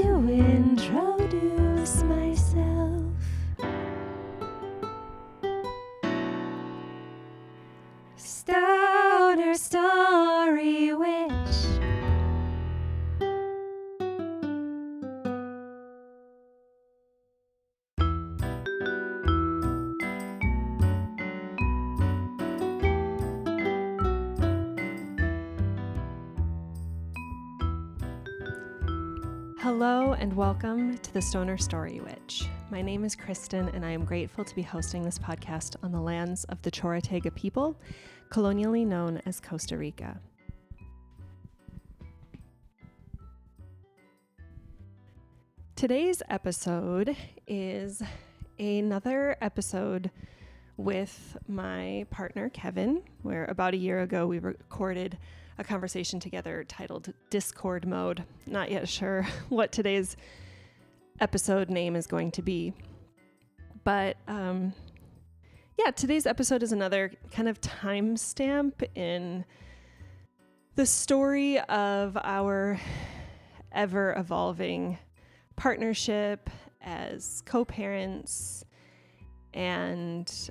to introduce myself. Stoner Story Witch. Hello and welcome to the Stoner Story Witch. My name is Kristen and I am grateful to be hosting this podcast on the lands of the Chorotega people, colonially known as Costa Rica. Today's episode is another episode with my partner, Kevin, where about a year ago we recorded a conversation together titled Discord Mode. Not yet sure what today's episode name is going to be. But today's episode is another kind of timestamp in the story of our ever-evolving partnership as co-parents and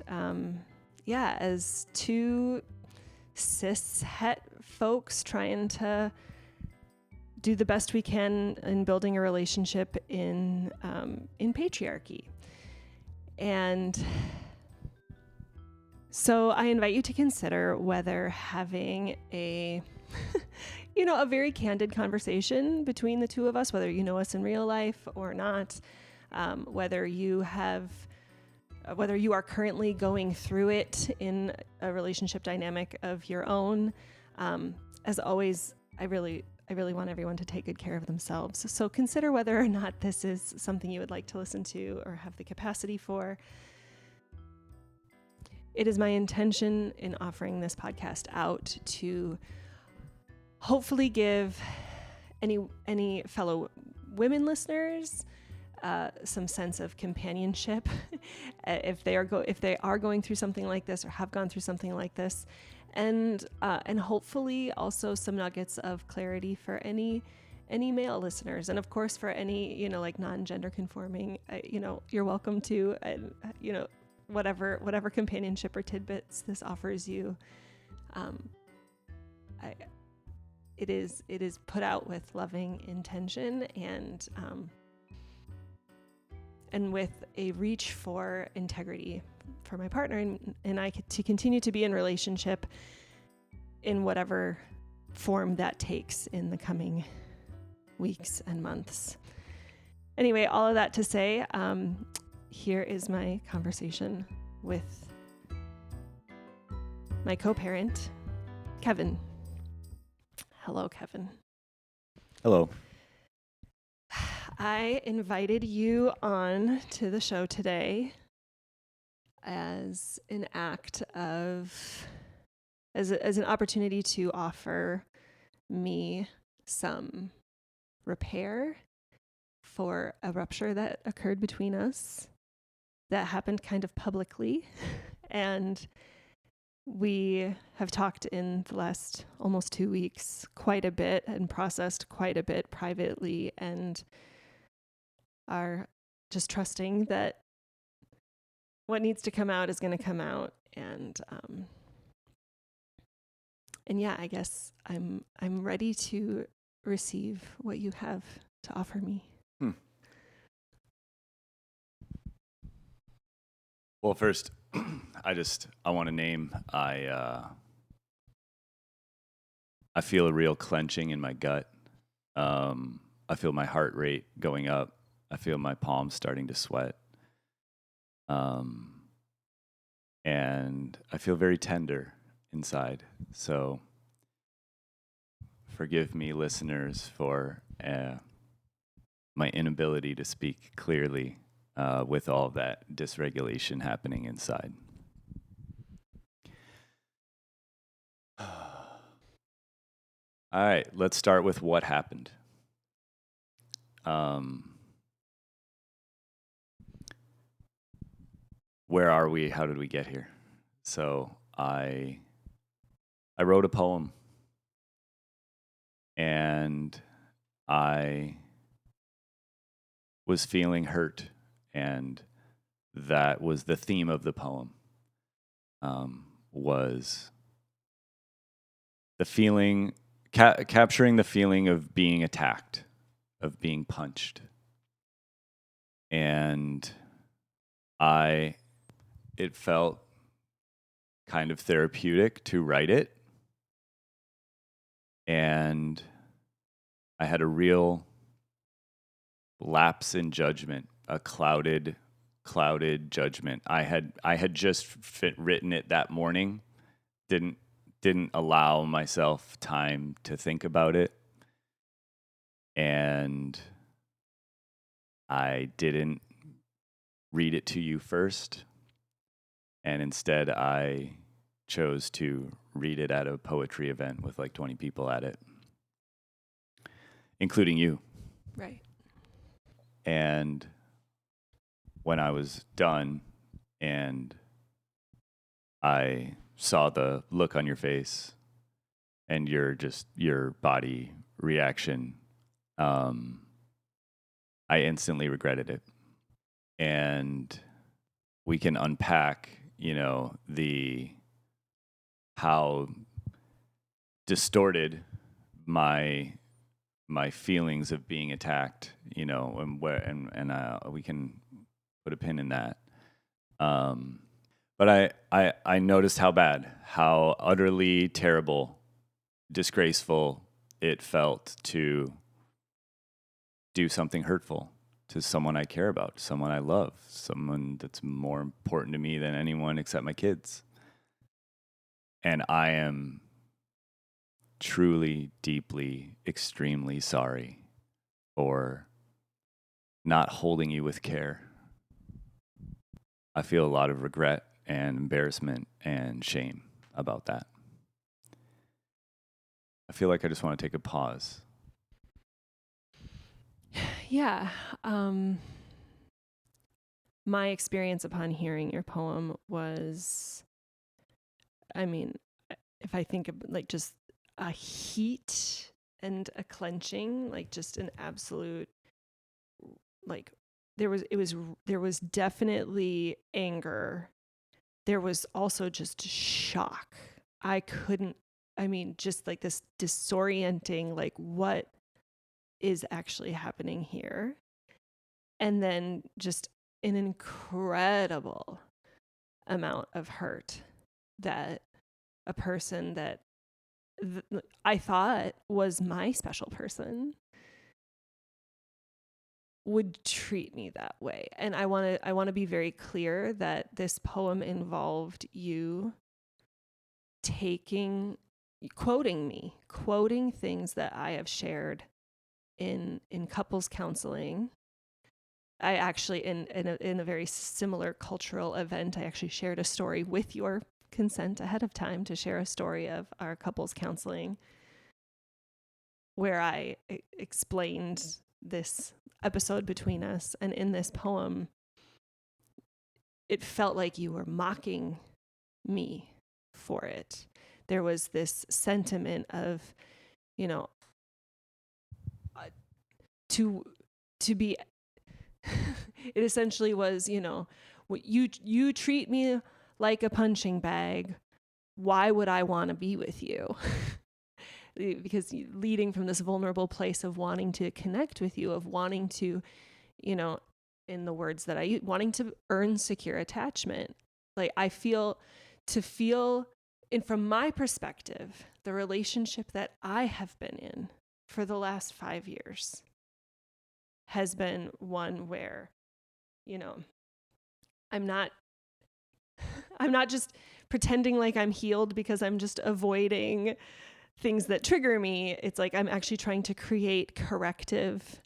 as two cis-het folks trying to do the best we can in building a relationship in patriarchy. And so I invite you to consider whether having a a very candid conversation between the two of us, whether you know us in real life or not, whether you are currently going through it in a relationship dynamic of your own. As always, I really want everyone to take good care of themselves. So consider whether or not this is something you would like to listen to or have the capacity for. It is my intention in offering this podcast out to hopefully give any fellow women listeners some sense of companionship if they are going through something like this or have gone through something like this, and hopefully also some nuggets of clarity for any male listeners, and of course for any non-gender conforming, you're welcome to, whatever companionship or tidbits this offers you. It is put out with loving intention and with a reach for integrity for my partner and I to continue to be in relationship in whatever form that takes in the coming weeks and months. Anyway, all of that to say, here is my conversation with my co-parent, Kevin. Hello, Kevin. Hello. I invited you on to the show today as an act of, as an opportunity to offer me some repair for a rupture that occurred between us that happened kind of publicly. And we have talked in the last almost 2 weeks quite a bit and processed quite a bit privately and are just trusting that what needs to come out is going to come out. And I guess I'm ready to receive what you have to offer me. Well, first, I want to name, I feel a real clenching in my gut. I feel my heart rate going up. I feel my palms starting to sweat. And I feel very tender inside. So forgive me, listeners, for my inability to speak clearly with all that dysregulation happening inside. All right, let's start with what happened. Where are we? How did we get here? So I wrote a poem, and I was feeling hurt, and that was the theme of the poem. Was the feeling, capturing the feeling of being attacked, of being punched. And it felt kind of therapeutic to write it. And I had a real lapse in judgment, a clouded judgment. I had just written it that morning, didn't allow myself time to think about it, and I didn't read it to you first, and instead I chose to read it at a poetry event with like 20 people at it, including you. Right. And when I was done and I saw the look on your face and your body reaction, I instantly regretted it. And we can unpack, how distorted my feelings of being attacked, and we can put a pin in that. But I noticed how utterly terrible, disgraceful it felt to do something hurtful to someone I care about, someone I love, someone that's more important to me than anyone except my kids. And I am truly, deeply, extremely sorry for not holding you with care. I feel a lot of regret and embarrassment and shame about that. I feel like I just want to take a pause. Yeah. My experience upon hearing your poem was, if I think of like just a heat and a clenching, like just an absolute, like there was definitely anger. There was also just shock. Just like this disorienting, like what is actually happening here. And then just an incredible amount of hurt that a person that I thought was my special person would treat me that way. And I want to be very clear that this poem involved you quoting things that I have shared in couples counseling. I actually, in a very similar cultural event, I actually shared a story with your consent ahead of time to share a story of our couples counseling where I explained this episode between us. And in this poem, it felt like you were mocking me for it. There was this sentiment of, to be, it essentially was, you treat me like a punching bag. Why would I want to be with you? Because leading from this vulnerable place of wanting to connect with you, of wanting to, in the words that I use, wanting to earn secure attachment. Like and from my perspective, the relationship that I have been in for the last 5 years has been one where, I'm not just pretending like I'm healed because I'm just avoiding things that trigger me. It's like I'm actually trying to create corrective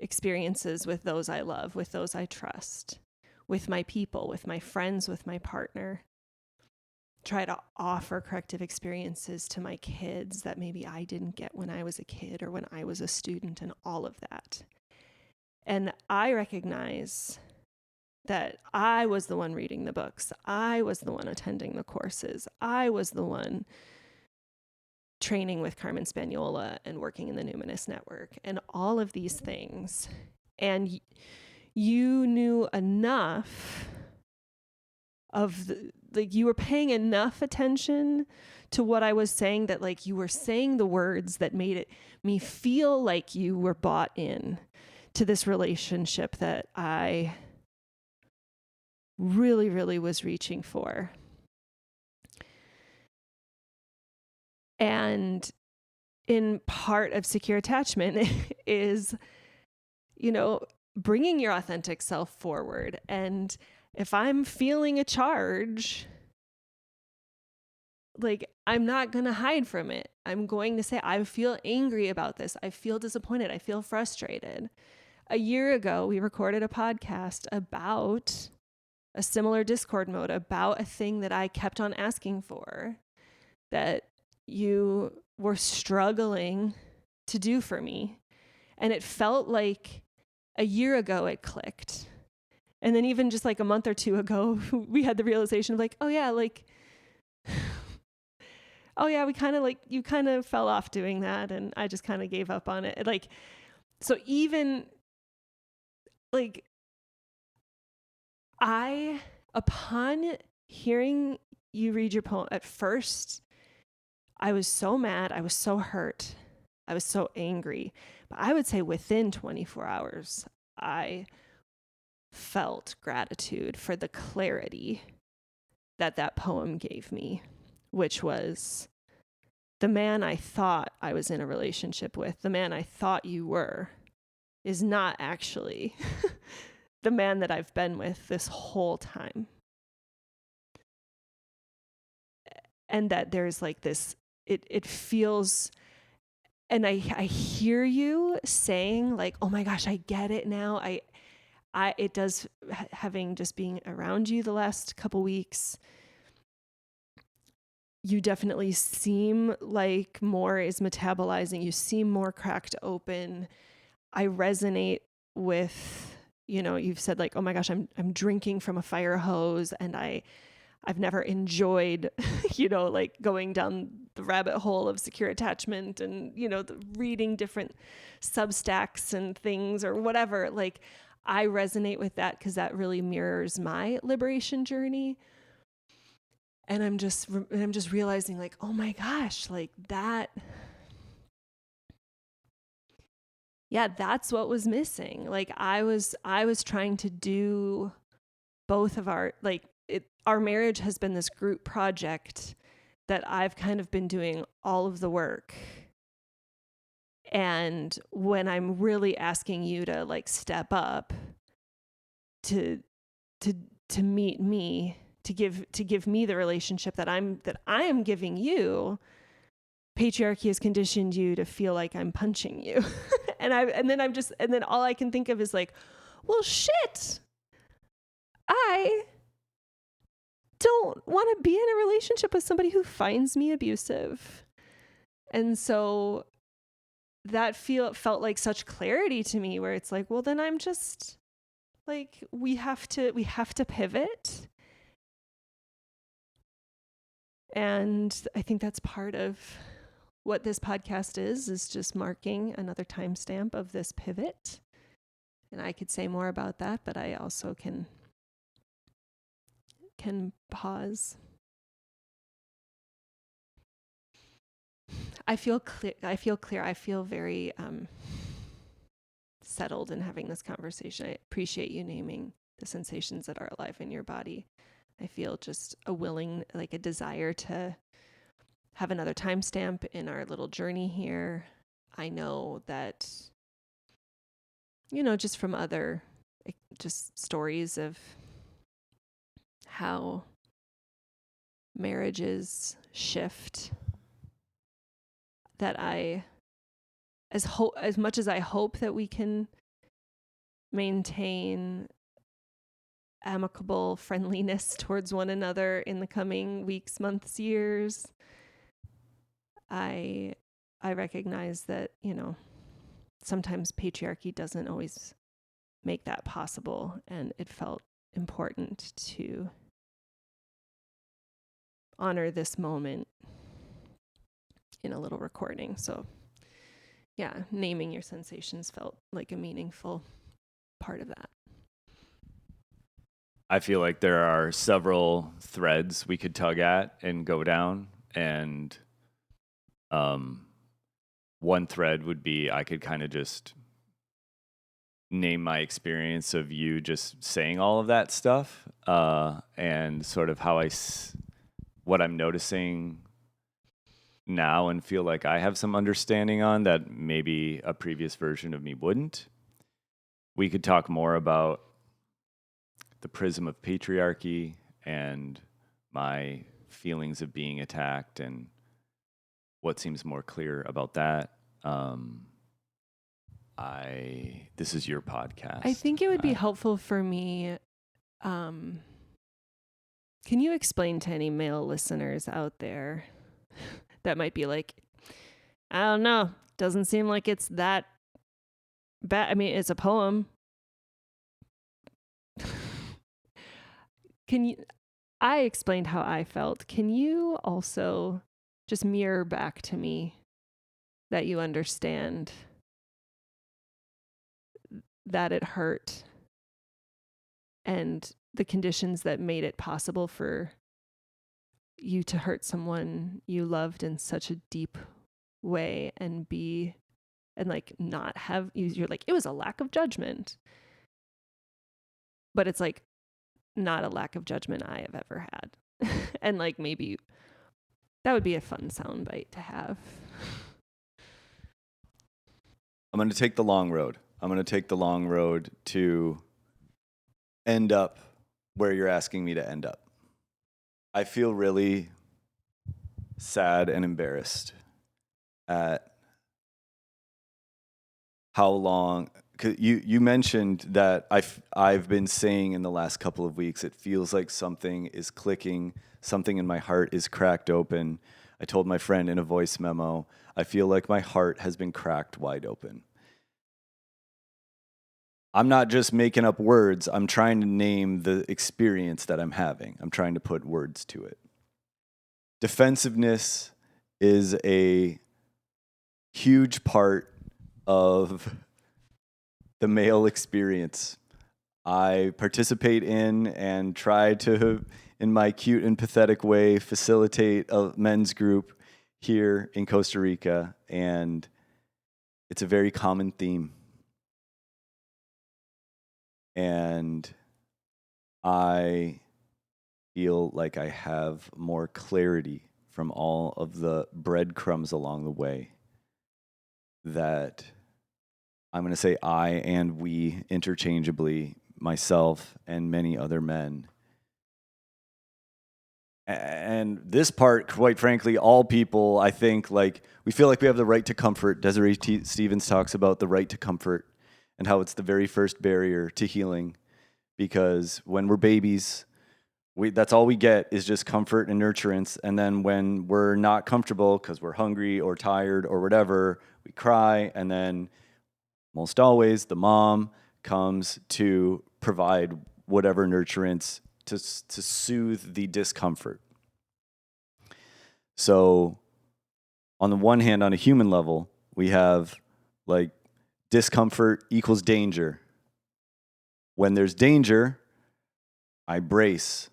experiences with those I love, with those I trust, with my people, with my friends, with my partner. Try to offer corrective experiences to my kids that maybe I didn't get when I was a kid or when I was a student, and all of that. And I recognize that I was the one reading the books. I was the one attending the courses. I was the one training with Carmen Spaniola and working in the Numinous Network and all of these things. And you knew enough you were paying enough attention to what I was saying that like you were saying the words that made me feel like you were bought in to this relationship that I really, really was reaching for. And in part of secure attachment is, bringing your authentic self forward. And if I'm feeling a charge, like, I'm not going to hide from it. I'm going to say, I feel angry about this. I feel disappointed. I feel frustrated. A year ago, we recorded a podcast about a similar discord mode, about a thing that I kept on asking for, that you were struggling to do for me. And it felt like a year ago it clicked. And then even just like a month or two ago, we had the realization of like, oh yeah, we kind of you kind of fell off doing that. And I just kind of gave up on it. Like, so even like upon hearing you read your poem at first, I was so mad. I was so hurt. I was so angry. But I would say within 24 hours, I felt gratitude for the clarity that poem gave me, which was the man I thought I was in a relationship with, the man I thought you were, is not actually the man that I've been with this whole time. And that there's like this, it feels, and I hear you saying like, oh my gosh, I get it now. It does, having just being around you the last couple weeks, you definitely seem like more is metabolizing. You seem more cracked open. I resonate with, you've said like, oh my gosh, I'm drinking from a fire hose, and I've never enjoyed, like going down the rabbit hole of secure attachment and, reading different Substacks and things or whatever. Like, I resonate with that because that really mirrors my liberation journey. And I'm just realizing like, oh my gosh, like that. Yeah, that's what was missing. Like I was trying to do both of our marriage has been this group project that I've kind of been doing all of the work. And when I'm really asking you to like step up to meet me, to give me the relationship that I am giving you, patriarchy has conditioned you to feel like I'm punching you. and then all I can think of is like, well, shit, I don't want to be in a relationship with somebody who finds me abusive. And so that felt like such clarity to me, where it's like, well, then I'm just like, we have to pivot. And I think that's part of what this podcast is just marking another timestamp of this pivot. And I could say more about that, but I also can pause. I feel clear. I feel very settled in having this conversation. I appreciate you naming the sensations that are alive in your body. I feel just a desire to have another timestamp in our little journey here. I know that, just from other just stories of how marriages shift, that as much as I hope that we can maintain amicable friendliness towards one another in the coming weeks, months, years, I recognize that, sometimes patriarchy doesn't always make that possible, and it felt important to honor this moment in a little recording. So yeah, naming your sensations felt like a meaningful part of that. I feel like there are several threads we could tug at and go down. And one thread would be I could kind of just name my experience of you just saying all of that stuff and sort of how what I'm noticing now and feel like I have some understanding on that maybe a previous version of me wouldn't. We could talk more about the prism of patriarchy and my feelings of being attacked and what seems more clear about that. This is your podcast. I think it would be helpful for me. Can you explain to any male listeners out there that might be like, I don't know, doesn't seem like it's that bad. I mean, it's a poem. I explained how I felt. Can you also just mirror back to me that you understand that it hurt and the conditions that made it possible for you to hurt someone you loved in such a deep way and like not have, you're like, it was a lack of judgment, but it's like not a lack of judgment I have ever had. And like, maybe that would be a fun soundbite to have. I'm going to take the long road. To end up where you're asking me to end up. I feel really sad and embarrassed at how long. 'Cause you mentioned that I've been saying in the last couple of weeks, it feels like something is clicking, something in my heart is cracked open. I told my friend in a voice memo, I feel like my heart has been cracked wide open. I'm not just making up words. I'm trying to name the experience that I'm having. I'm trying to put words to it. Defensiveness is a huge part of the male experience. I participate in and try to, in my cute and pathetic way, facilitate a men's group here in Costa Rica, and it's a very common theme. And I feel like I have more clarity from all of the breadcrumbs along the way that I'm going to say I and we interchangeably, myself and many other men. And this part, quite frankly, all people, I think, like, we feel like we have the right to comfort. Desiree Stevens talks about the right to comfort and how it's the very first barrier to healing, because when we're babies, that's all we get is just comfort and nurturance. And then when we're not comfortable because we're hungry or tired or whatever, we cry. And then most always the mom comes to provide whatever nurturance to soothe the discomfort. So on the one hand, on a human level, we have like discomfort equals danger. When there's danger, I brace.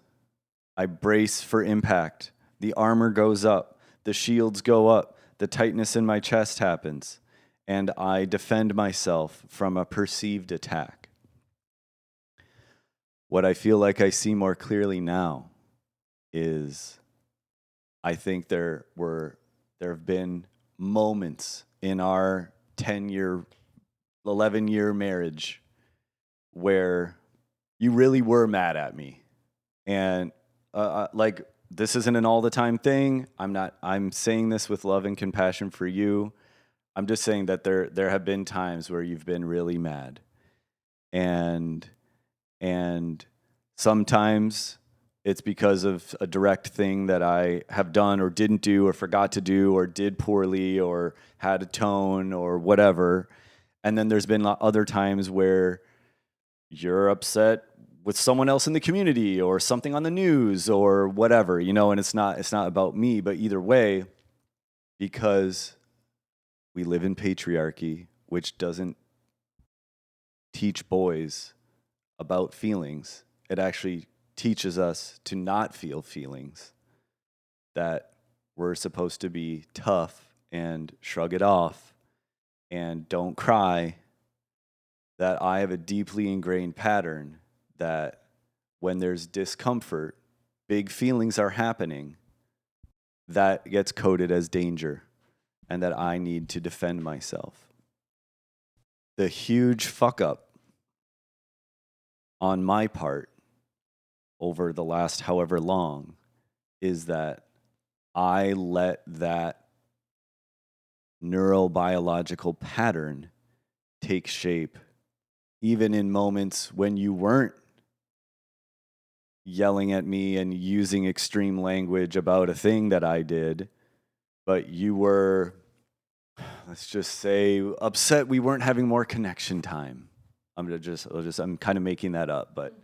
I brace for impact. The armor goes up. The shields go up. The tightness in my chest happens. And I defend myself from a perceived attack. What I feel like I see more clearly now is I think there have been moments in our 10-year, 11-year marriage where you really were mad at me. And like, this isn't an all the time thing. I'm saying this with love and compassion for you. I'm just saying that there have been times where you've been really mad. And sometimes it's because of a direct thing that I have done or didn't do or forgot to do or did poorly or had a tone or whatever. And then there's been other times where you're upset with someone else in the community or something on the news or whatever, and it's not about me, but either way, because we live in patriarchy, which doesn't teach boys about feelings it actually teaches us to not feel feelings, that we're supposed to be tough and shrug it off and don't cry, that I have a deeply ingrained pattern that when there's discomfort, big feelings are happening, that gets coded as danger and that I need to defend myself. The huge fuck up on my part over the last however long is that I let that neurobiological pattern take shape, even in moments when you weren't yelling at me and using extreme language about a thing that I did, but you were, let's just say, upset we weren't having more connection time. I'm kind of making that up, but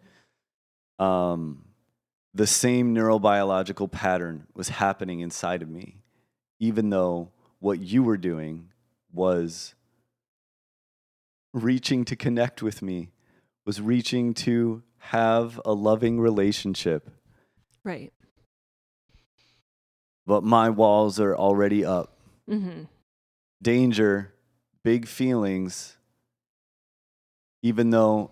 the same neurobiological pattern was happening inside of me, even though what you were doing was reaching to connect with me, was reaching to have a loving relationship. Right. But my walls are already up. Mm-hmm. Danger, big feelings, even though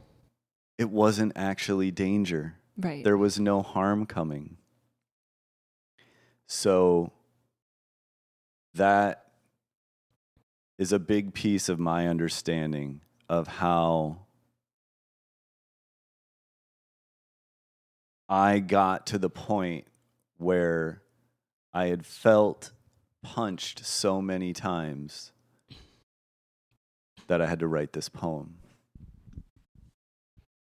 it wasn't actually danger. Right. There was no harm coming. So that is a big piece of my understanding of how I got to the point where I had felt punched so many times that I had to write this poem.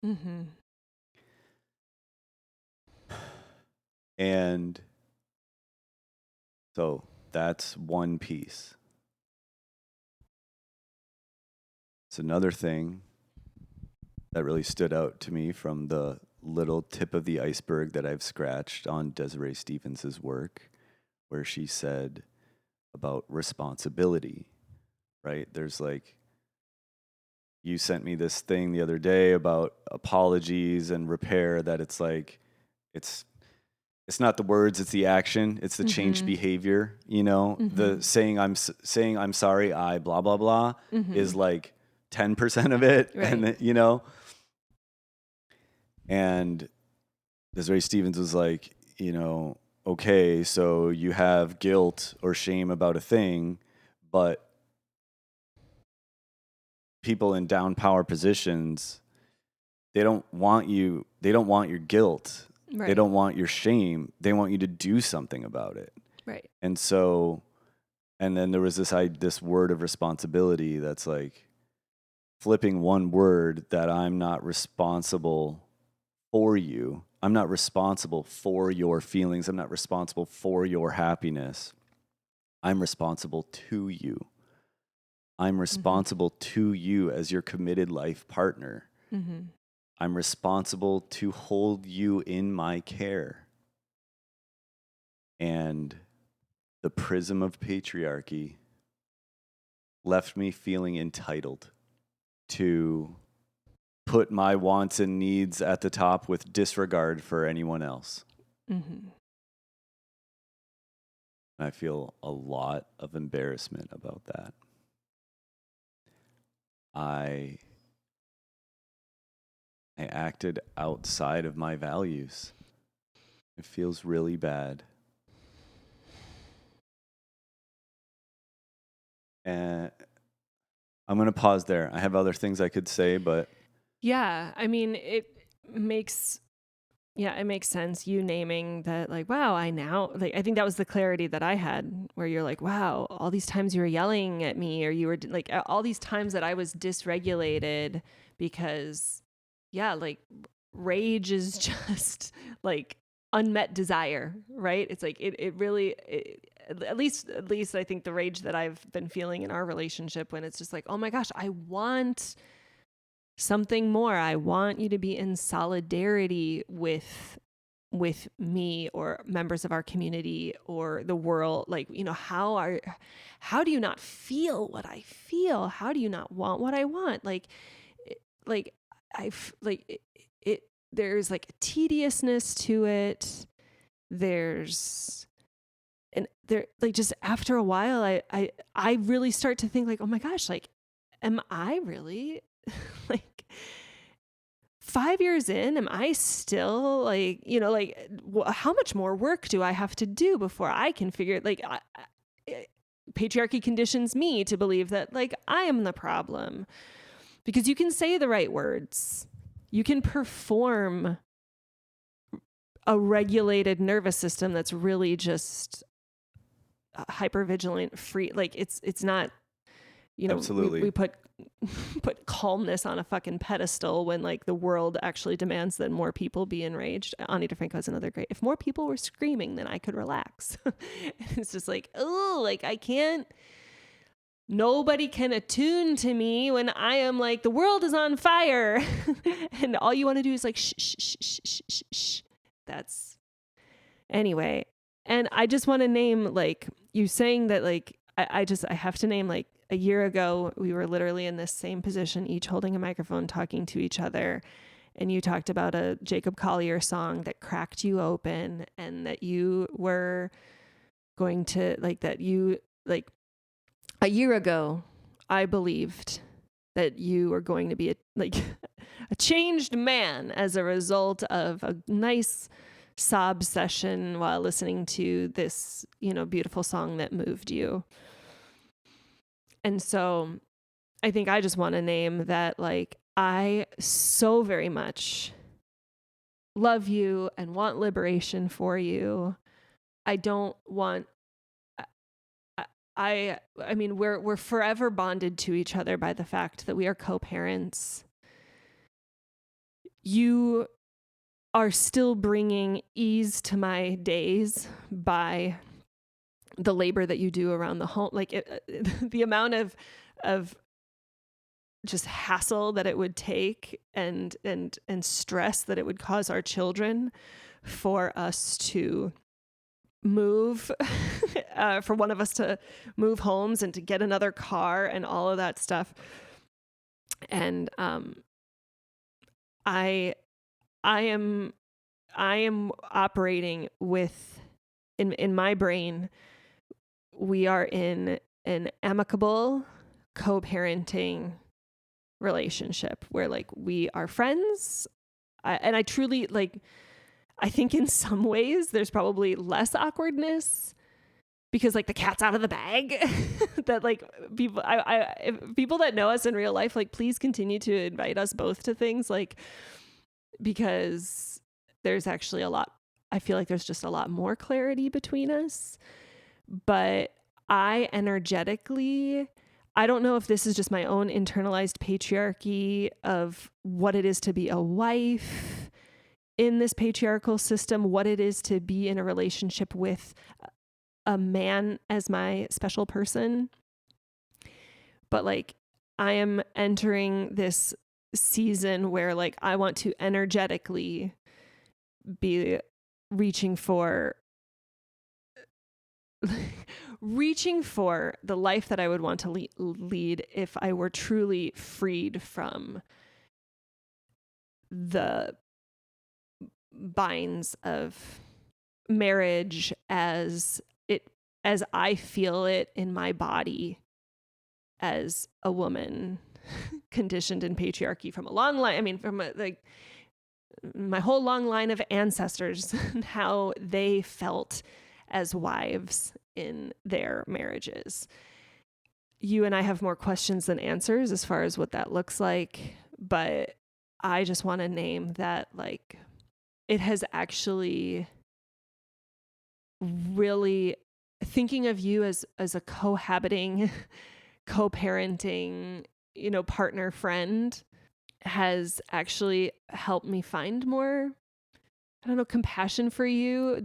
Mm-hmm. And so that's one piece. It's another thing that really stood out to me from the little tip of the iceberg that I've scratched on Desiree Stevens's work, where she said about responsibility, right? There's like, you sent me this thing the other day about apologies and repair, that it's like, it's not the words, it's the action, it's the changed behavior, you know? The saying I'm sorry, I blah blah blah is like 10% of it, Right. and you know. And Desiree Stevens was like, you know, okay, so you have guilt or shame about a thing, but people in down power positions, they don't want your guilt. Right. They don't want your shame. They want you to do something about it. Right. And so, and then there was this word of responsibility that's like flipping one word, that I'm not responsible for you. I'm not responsible for your feelings. I'm not responsible for your happiness. I'm responsible to you. I'm responsible to you as your committed life partner. Mm-hmm. I'm responsible to hold you in my care. And the prism of patriarchy left me feeling entitled to put my wants and needs at the top with disregard for anyone else. Mm-hmm. I feel a lot of embarrassment about that. I acted outside of my values. It feels really bad. And I'm going to pause there. I have other things I could say, but Yeah, I mean, it makes sense, you naming that, like, wow, I think that was the clarity that I had, where you're like, wow, all these times you were yelling at me, or you were like, all these times that I was dysregulated because, yeah, like, rage is just like unmet desire, right? It's like, it really, at least I think the rage that I've been feeling in our relationship, when it's just like, oh my gosh, I want something more. I want you to be in solidarity with me or members of our community or the world. Like, you know, how do you not feel what I feel? How do you not want what I want? Like, like I like it there's like a tediousness to it. There's, and there, like, just after a while, I really start to think like, oh my gosh, like, am I really like 5 years in, am I still like, like, how much more work do I have to do before I can figure like, patriarchy conditions me to believe that like I am the problem, because you can say the right words. You can perform a regulated nervous system that's really just hypervigilant, free. Like it's not, Absolutely. we put calmness on a fucking pedestal when like the world actually demands that more people be enraged. Ani DeFranco is another great. If more people were screaming, then I could relax. It's just like, oh, like I can't. Nobody can attune to me when I am like, the world is on fire. And all you want to do is like, shh, shh, shh, shh, shh, shh, shh. That's anyway. And I just want to name, like, you saying that, like, I have to name, like, a year ago, we were literally in this same position, each holding a microphone, talking to each other. And you talked about a Jacob Collier song that cracked you open, and that you were going to, like, that you, like, a year ago, I believed that you were going to be a changed man as a result of a nice sob session while listening to this, beautiful song that moved you. And so I think I just want to name that, like, I so very much love you and want liberation for you. I don't want, I mean, we're forever bonded to each other by the fact that we are co-parents. You are still bringing ease to my days by the labor that you do around the home, like the amount of just hassle that it would take and stress that it would cause our children for us to move, for one of us to move homes and to get another car and all of that stuff. And I am operating with, in my brain, we are in an amicable co-parenting relationship where, like, we are friends. And I truly, like, I think in some ways there's probably less awkwardness because, like, the cat's out of the bag. That, like, people, if people that know us in real life, like, please continue to invite us both to things, like, because there's actually I feel like there's just a lot more clarity between us. But I energetically, I don't know if this is just my own internalized patriarchy of what it is to be a wife in this patriarchal system, what it is to be in a relationship with a man as my special person. But, like, I am entering this season where, like, I want to energetically be reaching for the life that I would want to lead if I were truly freed from the binds of marriage as I feel it in my body as a woman conditioned in patriarchy from a long line. I mean, from my whole long line of ancestors and how they felt as wives in their marriages. You and I have more questions than answers as far as what that looks like, but I just want to name that, like, it has actually really, thinking of you as a cohabiting, co-parenting, partner, friend, has actually helped me find more, I don't know, compassion for you.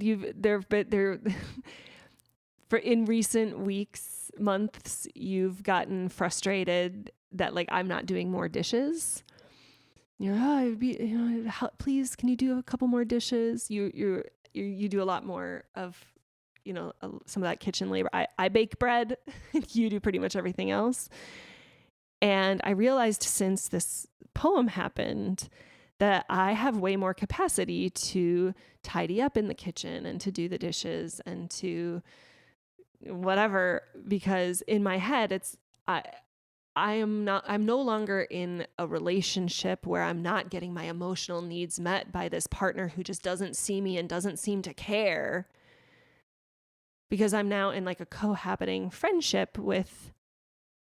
For in recent weeks, months, you've gotten frustrated that, like, I'm not doing more dishes. Please, can you do a couple more dishes? You do a lot more of, some of that kitchen labor. I bake bread. You do pretty much everything else. And I realized since this poem happened that I have way more capacity to tidy up in the kitchen and to do the dishes and to whatever, because in my head, I'm no longer in a relationship where I'm not getting my emotional needs met by this partner who just doesn't see me and doesn't seem to care, because I'm now in like a cohabiting friendship with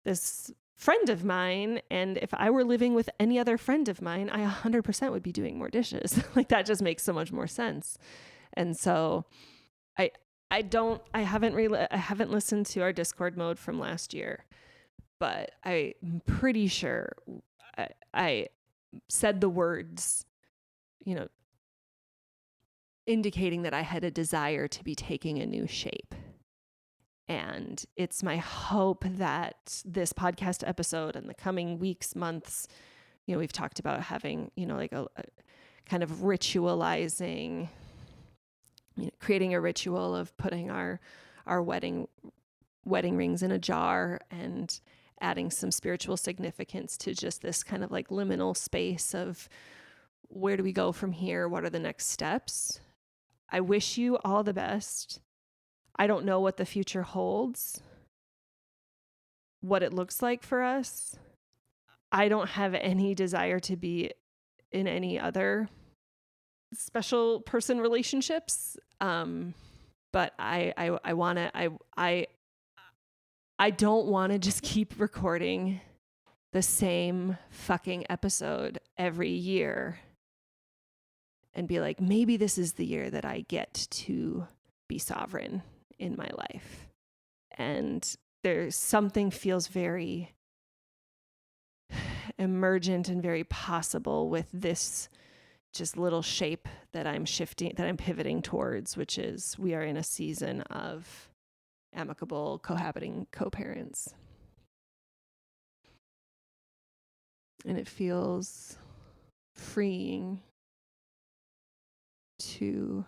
this friend of mine. And if I were living with any other friend of mine, I 100% would be doing more dishes. Like that just makes so much more sense. And so I haven't listened to our Discord mode from last year, but I'm pretty sure I said the words, indicating that I had a desire to be taking a new shape. And it's my hope that this podcast episode and the coming weeks, months, we've talked about having, like a kind of ritualizing, creating a ritual of putting our wedding rings in a jar and adding some spiritual significance to just this kind of like liminal space of where do we go from here? What are the next steps? I wish you all the best. I don't know what the future holds, what it looks like for us. I don't have any desire to be in any other special person relationships. But I don't want to just keep recording the same fucking episode every year and be like, maybe this is the year that I get to be sovereign in my life. And there's something feels very emergent and very possible with this just little shape that I'm pivoting towards, which is we are in a season of amicable cohabiting co-parents. And it feels freeing to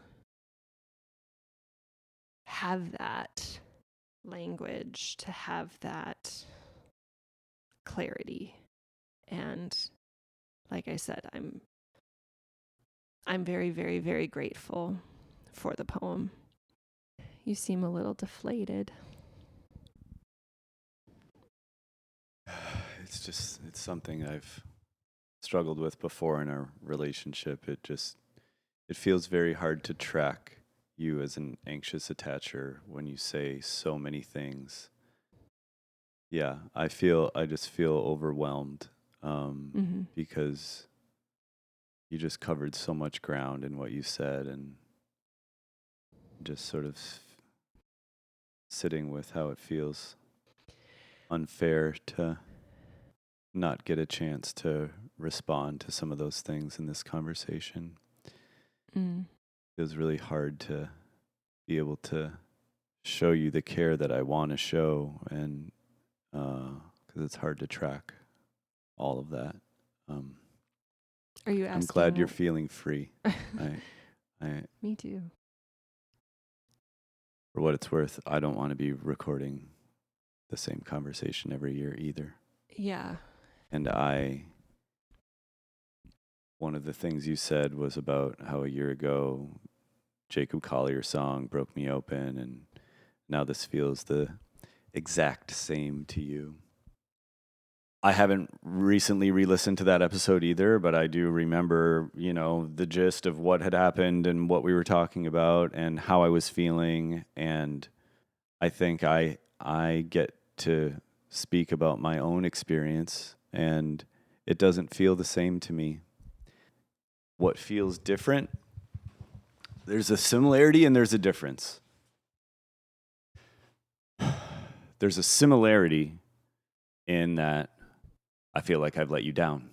have that language, to have that clarity. And like I said, I'm very, very, very grateful for the poem. You seem a little deflated. It's something I've struggled with before in our relationship. It feels very hard to track you as an anxious attacher when you say so many things. Yeah, I just feel overwhelmed because you just covered so much ground in what you said, and just sort of sitting with how it feels unfair to not get a chance to respond to some of those things in this conversation. It was really hard to be able to show you the care that I want to show, and because it's hard to track all of that. Are you asking? I'm glad you're feeling free. Me too. For what it's worth, I don't want to be recording the same conversation every year either. Yeah. And one of the things you said was about how a year ago, Jacob Collier's song broke me open, and now this feels the exact same to you. I haven't recently re-listened to that episode either, but I do remember, the gist of what had happened and what we were talking about and how I was feeling. And I think I get to speak about my own experience, and it doesn't feel the same to me. What feels different? There's a similarity and there's a difference. There's a similarity in that I feel like I've let you down.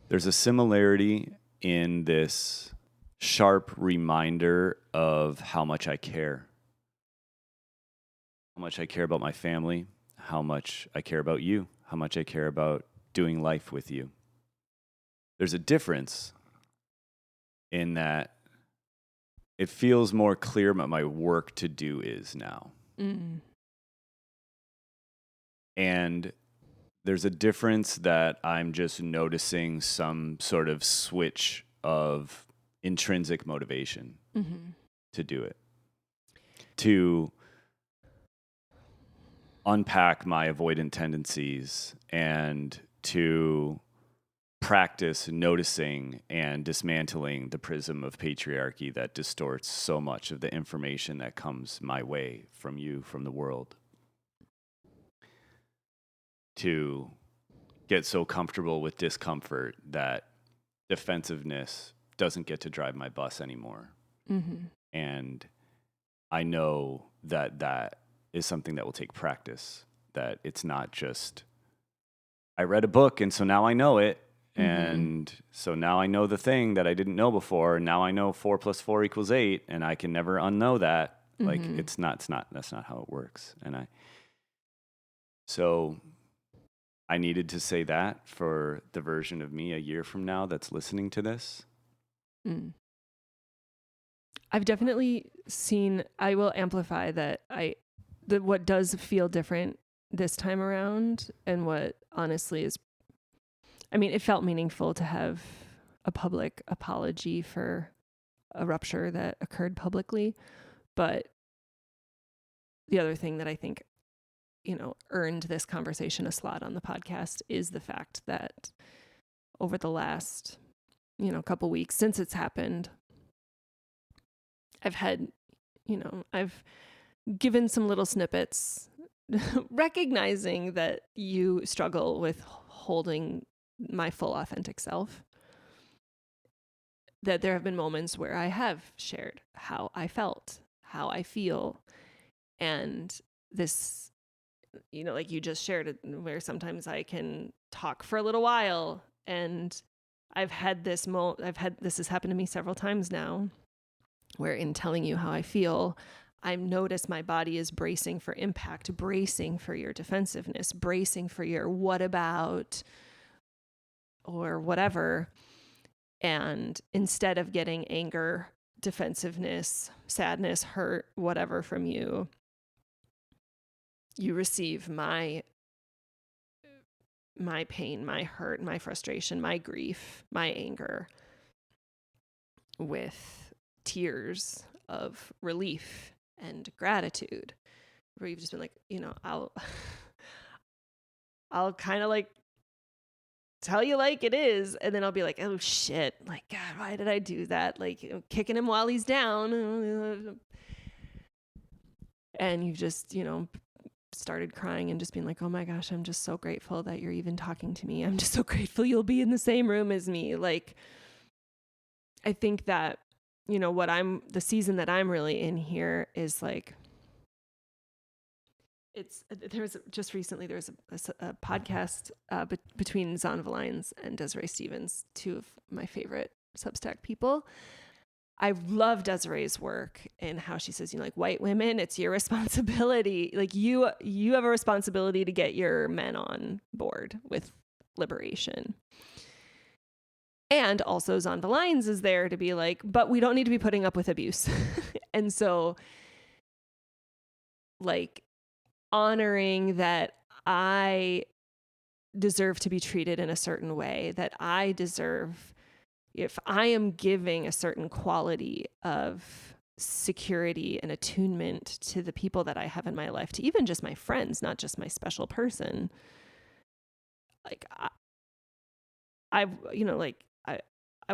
There's a similarity in this sharp reminder of how much I care. How much I care about my family, how much I care about you, how much I care about doing life with you. There's a difference in that it feels more clear what my work to do is now. And there's a difference that I'm just noticing some sort of switch of intrinsic motivation to do it, to unpack my avoidant tendencies and to practice noticing and dismantling the prism of patriarchy that distorts so much of the information that comes my way from you, from the world. To get so comfortable with discomfort that defensiveness doesn't get to drive my bus anymore. And I know that that is something that will take practice, that it's not just, I read a book and so now I know it. And so now I know the thing that I didn't know before. And now I know 4 + 4 = 8, and I can never unknow that. Like that's not how it works. So I needed to say that for the version of me a year from now that's listening to this. I've definitely seen, I will amplify that what does feel different this time around, and what honestly is, I mean, it felt meaningful to have a public apology for a rupture that occurred publicly. But the other thing that I think, earned this conversation a slot on the podcast is the fact that over the last, couple weeks since it's happened, I've had, I've given some little snippets, recognizing that you struggle with holding my full authentic self, that there have been moments where I have shared how I felt, how I feel. And this, like you just shared it, where sometimes I can talk for a little while. And I've had this this has happened to me several times now, where in telling you how I feel, I notice my body is bracing for impact, bracing for your defensiveness, bracing for your what about or whatever. And instead of getting anger, defensiveness, sadness, hurt, whatever from you, you receive my pain, my hurt, my frustration, my grief, my anger with tears of relief and gratitude, where you've just been like, I'll kind of like tell you like it is, and then I'll be like, oh shit, like, God, why did I do that? Like, kicking him while he's down. And you've just, started crying and just being like, oh my gosh, I'm just so grateful that you're even talking to me. I'm just so grateful you'll be in the same room as me. Like, I think that, the season that I'm really in here is like, there was a podcast between Zon Valines and Desiree Stevens, two of my favorite Substack people. I love Desiree's work and how she says, like, white women, it's your responsibility. Like you have a responsibility to get your men on board with liberation. And also Zon Valines is there to be like, but we don't need to be putting up with abuse. And so, like, honoring that I deserve to be treated in a certain way, that I deserve, if I am giving a certain quality of security and attunement to the people that I have in my life, to even just my friends, not just my special person, like I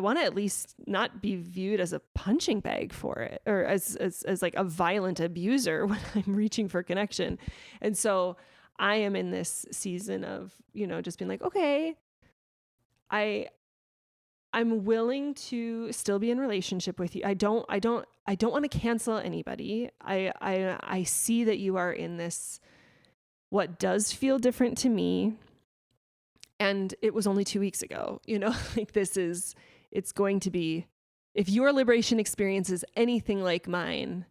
want to at least not be viewed as a punching bag for it, or as like a violent abuser when I'm reaching for connection. And so I am in this season of, just being like, okay, I'm willing to still be in relationship with you. I don't want to cancel anybody. I see that you are in this, what does feel different to me. And it was only 2 weeks ago, like it's going to be, if your liberation experience is anything like mine,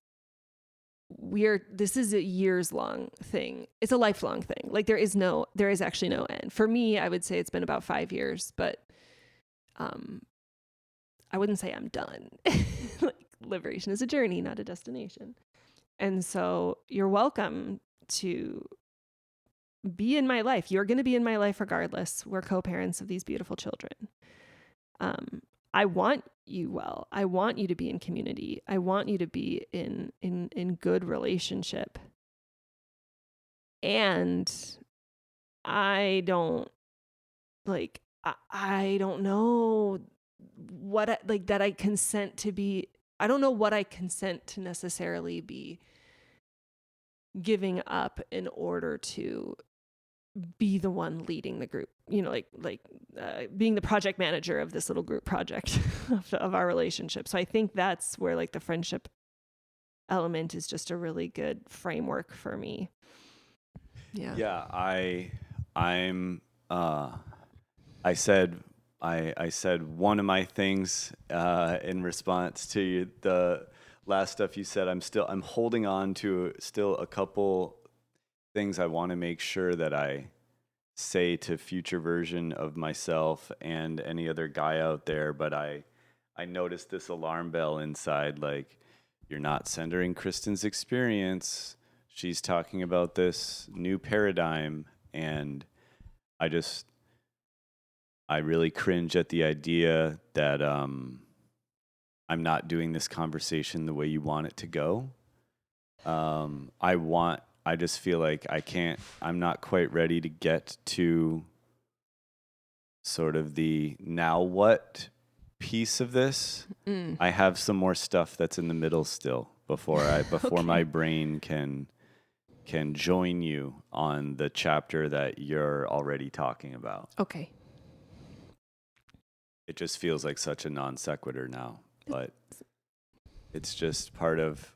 this is a years long thing. It's a lifelong thing. Like there is actually no end. For me, I would say it's been about 5 years, but I wouldn't say I'm done. Like, liberation is a journey, not a destination. And so you're welcome to be in my life. You're going to be in my life regardless. We're co-parents of these beautiful children. I want you well. I want you to be in community. I want you to be in good relationship. And I don't I don't know what that I consent to be. I don't know what I consent to necessarily be giving up in order to be the one leading the group, being the project manager of this little group project of our relationship. So I think that's where like the friendship element is just a really good framework for me. Yeah. Yeah, I said one of my things in response to the last stuff you said. I'm holding on to still a couple things I want to make sure that I say to future version of myself and any other guy out there. But I noticed this alarm bell inside, like, you're not centering Kristen's experience. She's talking about this new paradigm, and I really cringe at the idea that I'm not doing this conversation the way you want it to go. I just feel like I'm not quite ready to get to sort of the now what piece of this. I have some more stuff that's in the middle still before Okay. my brain can join you on the chapter that you're already talking about. Okay. It just feels like such a non sequitur now, but it's just part of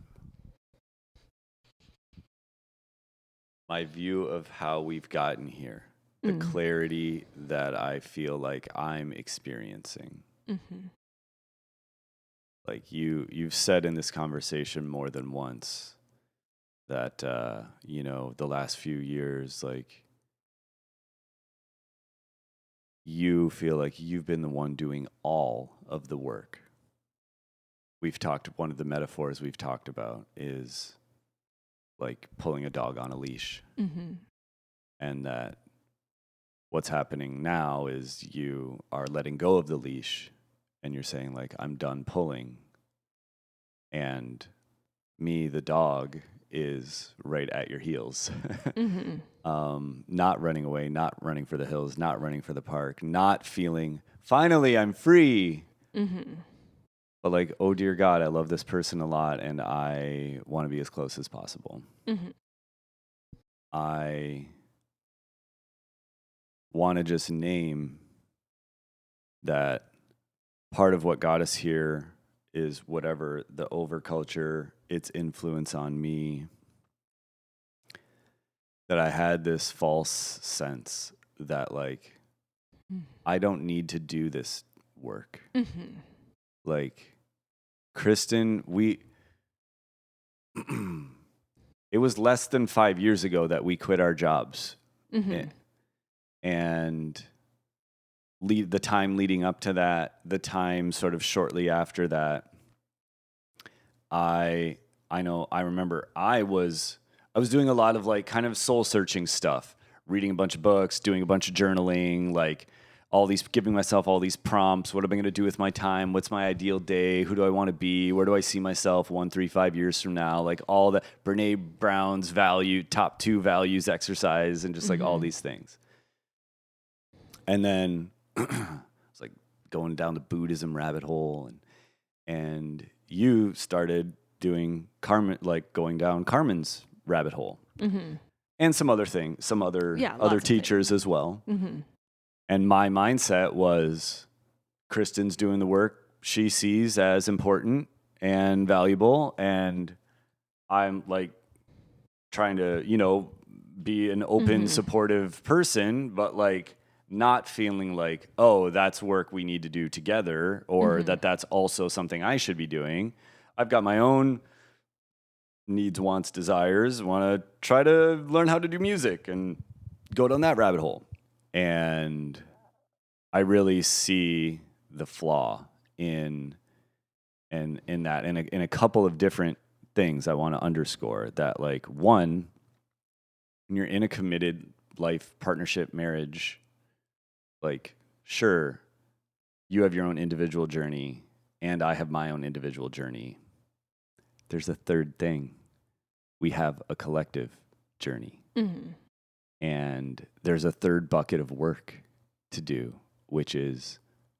my view of how we've gotten here, the clarity that I feel like I'm experiencing. Mm-hmm. Like you've said in this conversation more than once that, the last few years, like, you feel like you've been the one doing all of the work. One of the metaphors we've talked about is like pulling a dog on a leash. Mm-hmm. And that what's happening now is you are letting go of the leash and you're saying, like, I'm done pulling. And me, the dog, is right at your heels. Mm-hmm. Not running away, not running for the hills, not running for the park, not feeling, finally, I'm free. Mm-hmm. But like, oh dear God, I love this person a lot and I want to be as close as possible. Mm-hmm. I want to just name that part of what got us here is whatever the overculture, its influence on me, that I had this false sense that, like, I don't need to do this work. Mm-hmm. Like, Kristen, it was less than 5 years ago that we quit our jobs. Mm-hmm. And the time leading up to that, the time sort of shortly after that, I remember I was doing a lot of like kind of soul searching stuff, reading a bunch of books, doing a bunch of journaling, like giving myself all these prompts. What am I going to do with my time? What's my ideal day? Who do I want to be? Where do I see myself 1, 3, 5 years from now? Like all the Brene Brown's top 2 values exercise and just like all these things. And then it's like going down the Buddhism rabbit hole, and you started doing going down Carmen's rabbit hole, and some other teachers as well. Mm-hmm. And my mindset was, Kristen's doing the work she sees as important and valuable, and I'm like trying to, be an open, supportive person, but like not feeling like, oh, that's work we need to do together, or that's also something I should be doing. I've got my own needs, wants, desires, want to try to learn how to do music and go down that rabbit hole. And I really see the flaw in that, in a couple of different things I want to underscore. That, like, one, when you're in a committed life, partnership, marriage, like, sure, you have your own individual journey and I have my own individual journey. There's a third thing. We have a collective journey. Mm-hmm. And there's a third bucket of work to do, which is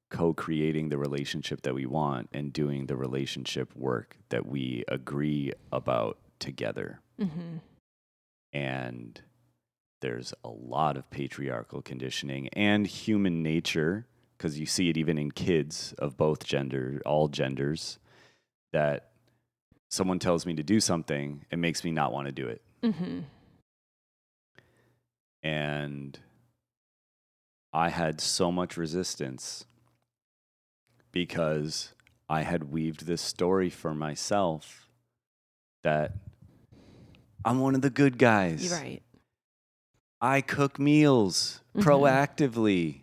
co-creating the relationship that we want and doing the relationship work that we agree about together. Mm-hmm. And there's a lot of patriarchal conditioning and human nature, because you see it even in kids of both gender, all genders, that someone tells me to do something, it makes me not want to do it. Mm-hmm. And I had so much resistance because I had weaved this story for myself that I'm one of the good guys. You're right. I cook meals proactively.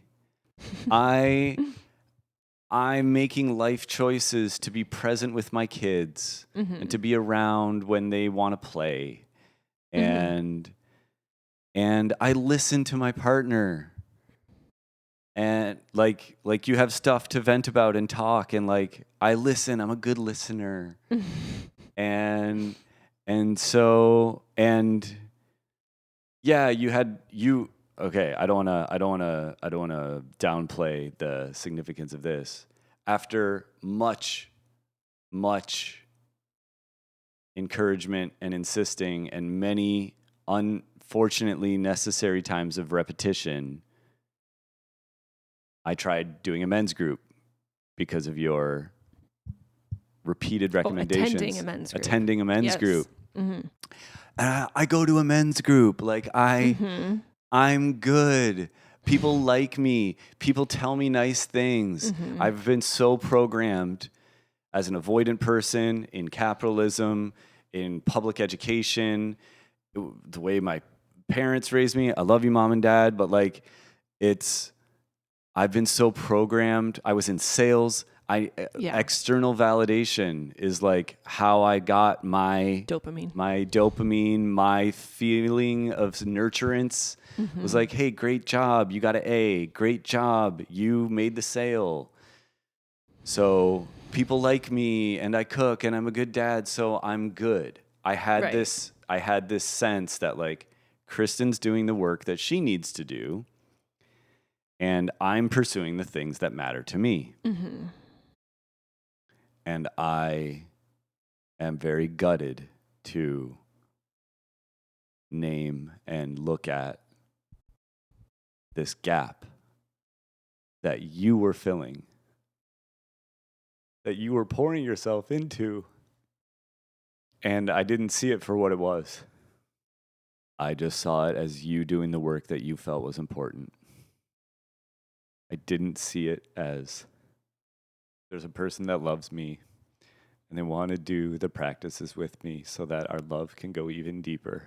I'm making life choices to be present with my kids and to be around when they want to play. And I listen to my partner. And like you have stuff to vent about and talk, and like I listen, I'm a good listener. and so yeah, okay, I don't want to downplay the significance of this. After much encouragement and insisting and many unfortunately necessary times of repetition, I tried doing a men's group because of your repeated recommendations. Attending a men's group. Mm-hmm. I go to a men's group. Like I'm good. People like me. People tell me nice things. I've been so programmed as an avoidant person in capitalism, in public education, the way my parents raised me. I love you, Mom and Dad, but like I've been so programmed. I was in sales. External validation is like how I got my dopamine, my feeling of nurturance. Was like, hey, great job. You got an A. Great job. You made the sale. So people like me and I cook and I'm a good dad. So I'm good. I had this sense that like Kristen's doing the work that she needs to do. And I'm pursuing the things that matter to me. And I am very gutted to name and look at this gap that you were filling, that you were pouring yourself into. And I didn't see it for what it was. I just saw it as you doing the work that you felt was important. I didn't see it as there's a person that loves me and they want to do the practices with me so that our love can go even deeper.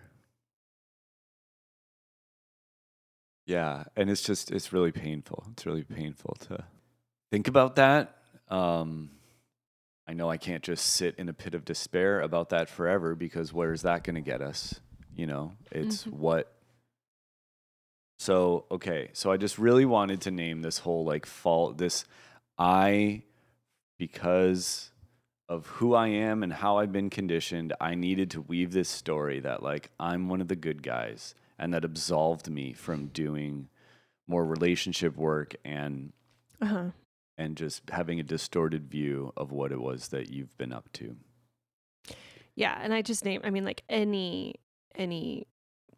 Yeah, and it's really painful. It's really painful to think about that. I know I can't just sit in a pit of despair about that forever, because where's that going to get us? You know, it's what. So, okay. So I just really wanted to name this whole like fault, because of who I am and how I've been conditioned, I needed to weave this story that like I'm one of the good guys, and that absolved me from doing more relationship work and just having a distorted view of what it was that you've been up to. Yeah, and like any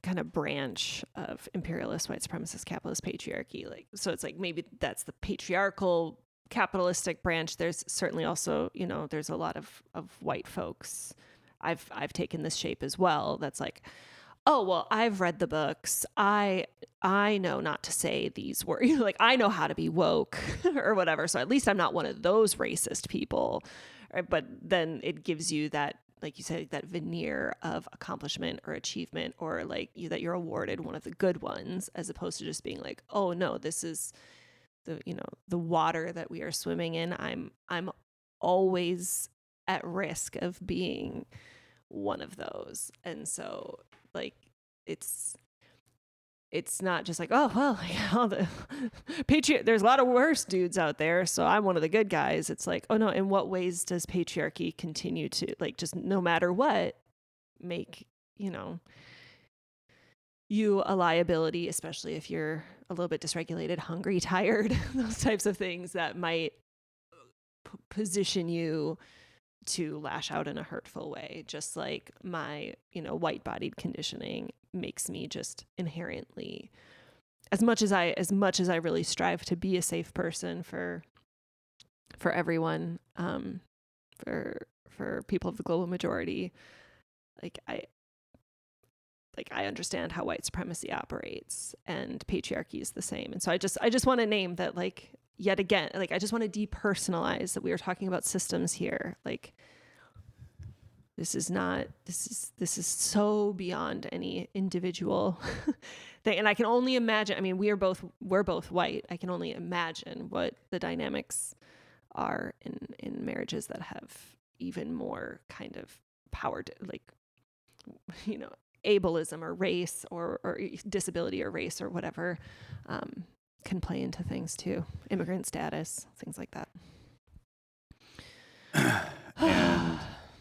kind of branch of imperialist, white supremacist, capitalist patriarchy, like, so it's like maybe that's the patriarchal capitalistic branch. There's certainly also, there's a lot of white folks. I've taken this shape as well. That's like, oh, well, I've read the books. I know not to say these words. Like, I know how to be woke or whatever. So at least I'm not one of those racist people. Right? But then it gives you that, like you said, that veneer of accomplishment or achievement, or like that you're awarded one of the good ones, as opposed to just being like, oh no, this is the water that we are swimming in. I'm always at risk of being one of those. And so like it's it's not just like, oh, well, like, all the there's a lot of worse dudes out there, so I'm one of the good guys. It's like, oh no, in what ways does patriarchy continue to, like, just no matter what, make, you a liability, especially if you're a little bit dysregulated, hungry, tired, those types of things that might position you to lash out in a hurtful way. Just like my, white bodied conditioning makes me just inherently, as much as I really strive to be a safe person for everyone, for people of the global majority, I understand how white supremacy operates, and patriarchy is the same. And so I just want to name that, like, yet again, like, I just want to depersonalize that we are talking about systems here. Like, this is so beyond any individual thing. And I can only imagine, I mean, we're both white. I can only imagine what the dynamics are in marriages that have even more kind of power to, like, ableism or race or disability or race or whatever, can play into things too. Immigrant status, things like that.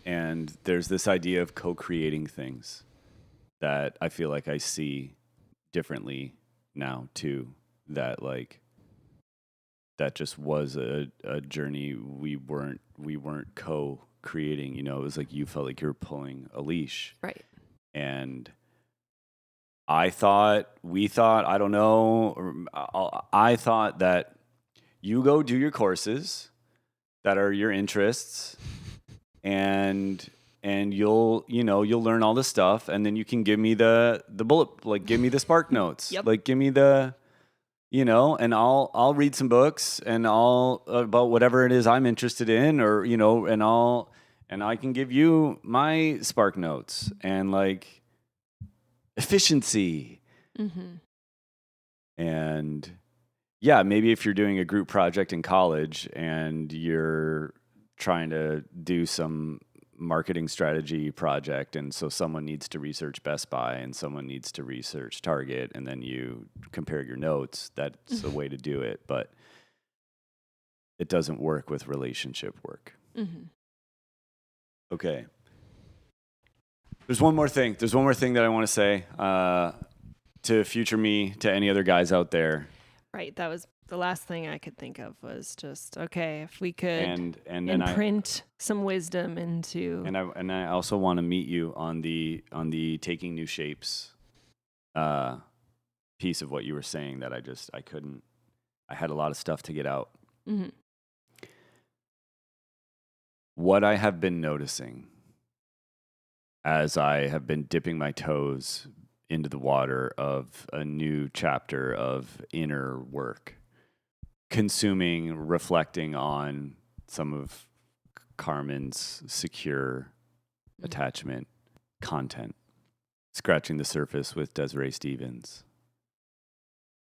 And there's this idea of co-creating things that I feel like I see differently now too. That, like, that just was a journey we weren't co-creating. It was like you felt like you were pulling a leash, right? And I thought that you go do your courses that are your interests, and you'll learn all this stuff, and then you can give me the bullet, like, give me the spark notes. Yep. Like, give me the, and I'll read some books and I'll about whatever it is I'm interested in, or, and I can give you my spark notes and, like, efficiency. Mm-hmm. And yeah, maybe if you're doing a group project in college and you're trying to do some marketing strategy project, and so someone needs to research Best Buy and someone needs to research Target, and then you compare your notes, that's a way to do it, but it doesn't work with relationship work. Mm-hmm. Okay. There's one more thing that I want to say to future me, to any other guys out there. Right. That was the last thing I could think of, was just, okay, if we could and imprint some wisdom into. And I also want to meet you on the taking new shapes piece of what you were saying, that I couldn't. I had a lot of stuff to get out. Mm-hmm. What I have been noticing as I have been dipping my toes into the water of a new chapter of inner work, consuming, reflecting on some of Carmen's secure attachment content, scratching the surface with Desiree Stevens.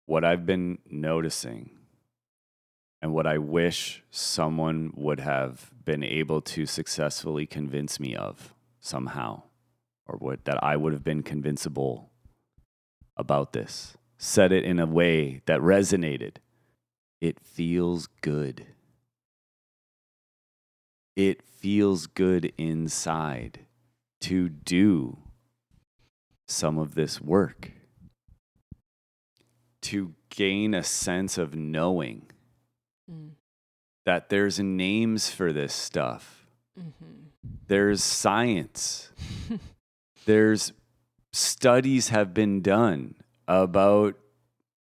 What I've been noticing, and what I wish someone would have been able to successfully convince me of somehow, or that I would have been convincible about this, said it in a way that resonated. It feels good. It feels good inside to do some of this work, to gain a sense of knowing that there's names for this stuff. Mm-hmm. There's science. There's studies have been done about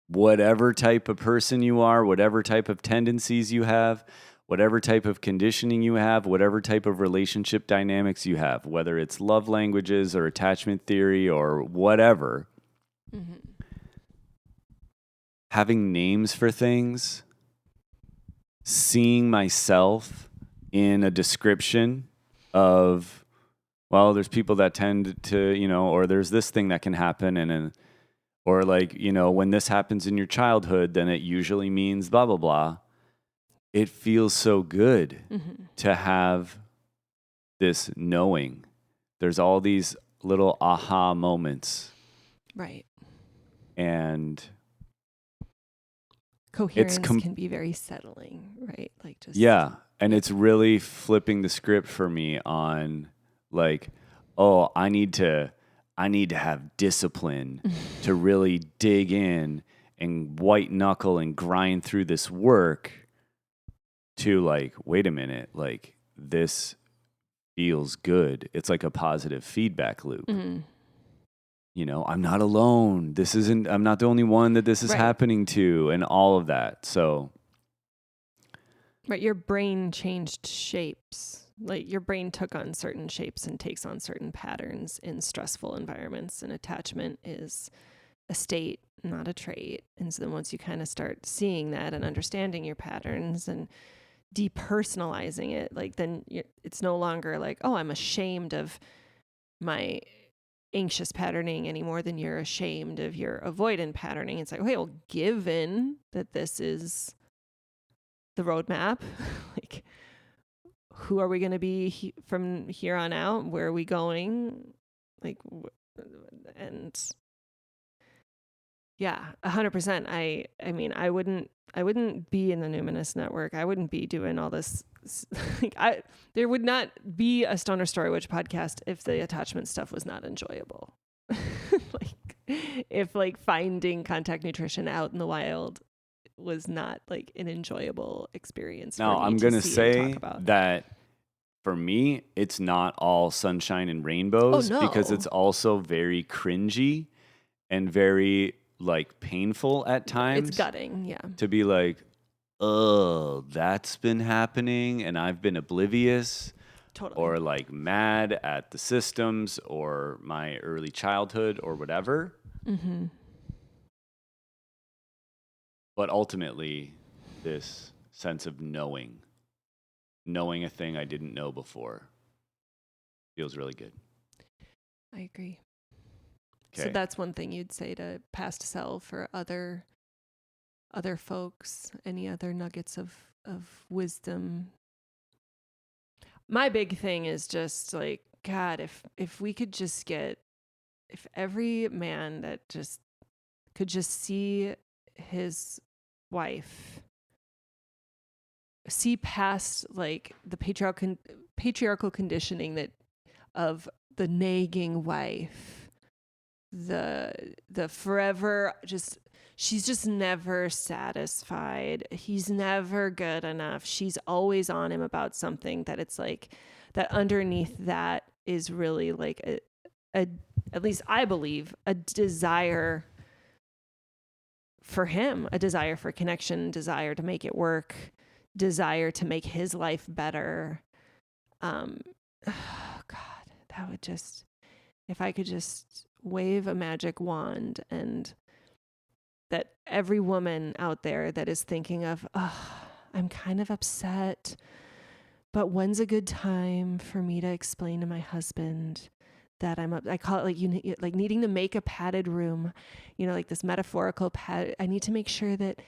whatever type of person you are, whatever type of tendencies you have, whatever type of conditioning you have, whatever type of relationship dynamics you have, whether it's love languages or attachment theory or whatever. Mm-hmm. Having names for things, seeing myself in a description of, well, there's people that tend to, or there's this thing that can happen, or like, when this happens in your childhood, then it usually means blah, blah, blah. It feels so good to have this knowing. There's all these little aha moments. Right. And Coherence can be very settling, right? Like just yeah, and it's really flipping the script for me on like, oh, I need to have discipline to really dig in and white knuckle and grind through this work, to like, wait a minute, like this feels good. It's like a positive feedback loop. Mm-hmm. You know, I'm not alone. I'm not the only one that this is Right. happening to, and all of that. So, right, your brain changed shapes. Like your brain took on certain shapes and takes on certain patterns in stressful environments. And attachment is a state, not a trait. And so then once you kind of start seeing that and understanding your patterns and depersonalizing it, like then it's no longer like, oh, I'm ashamed of my anxious patterning any more than you're ashamed of your avoidant patterning. It's like, okay, well, given that this is the roadmap, like who are we going to be from here on out? Where are we going? Like, and yeah, 100%. I mean, I wouldn't be in the Numinous Network. I wouldn't be doing all this. Like, there would not be a Stoner Story Witch podcast if the attachment stuff was not enjoyable. Like, if like finding contact nutrition out in the wild was not like an enjoyable experience. now for me I'm to going to see and say talk about. that for me, it's not all sunshine and rainbows, Oh, no. because it's also very cringy and very like painful at times. It's gutting, yeah. To be like, oh, that's been happening and I've been oblivious. Totally. Or like mad at the systems or my early childhood or whatever. Mm-hmm. But ultimately, this sense of knowing a thing I didn't know before, feels really good. I agree. Okay. So that's one thing you'd say to past self or other folks, any other nuggets of wisdom. My big thing is just like, God, if we could just get, if every man that just could just see his wife, see past like the patriarchal conditioning that of the nagging wife, the forever just, she's just never satisfied. He's never good enough. She's always on him about something, that it's like that underneath that is really like a at least I believe, a desire for him, a desire for connection, desire to make it work, desire to make his life better. Oh God, that would just, if I could just wave a magic wand, and that every woman out there that is thinking of, oh, I'm kind of upset, but when's a good time for me to explain to my husband that I'm up? I call it like like needing to make a padded room, like this metaphorical pad. I need to make sure that,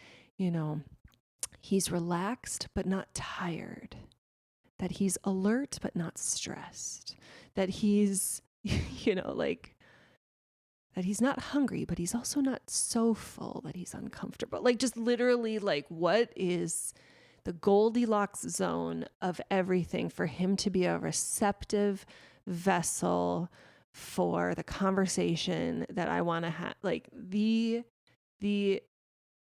he's relaxed but not tired, that he's alert but not stressed, that he's, like, that he's not hungry, but he's also not so full that he's uncomfortable. Like, just literally, like, what is the Goldilocks zone of everything for him to be a receptive vessel for the conversation that I want to have? Like, the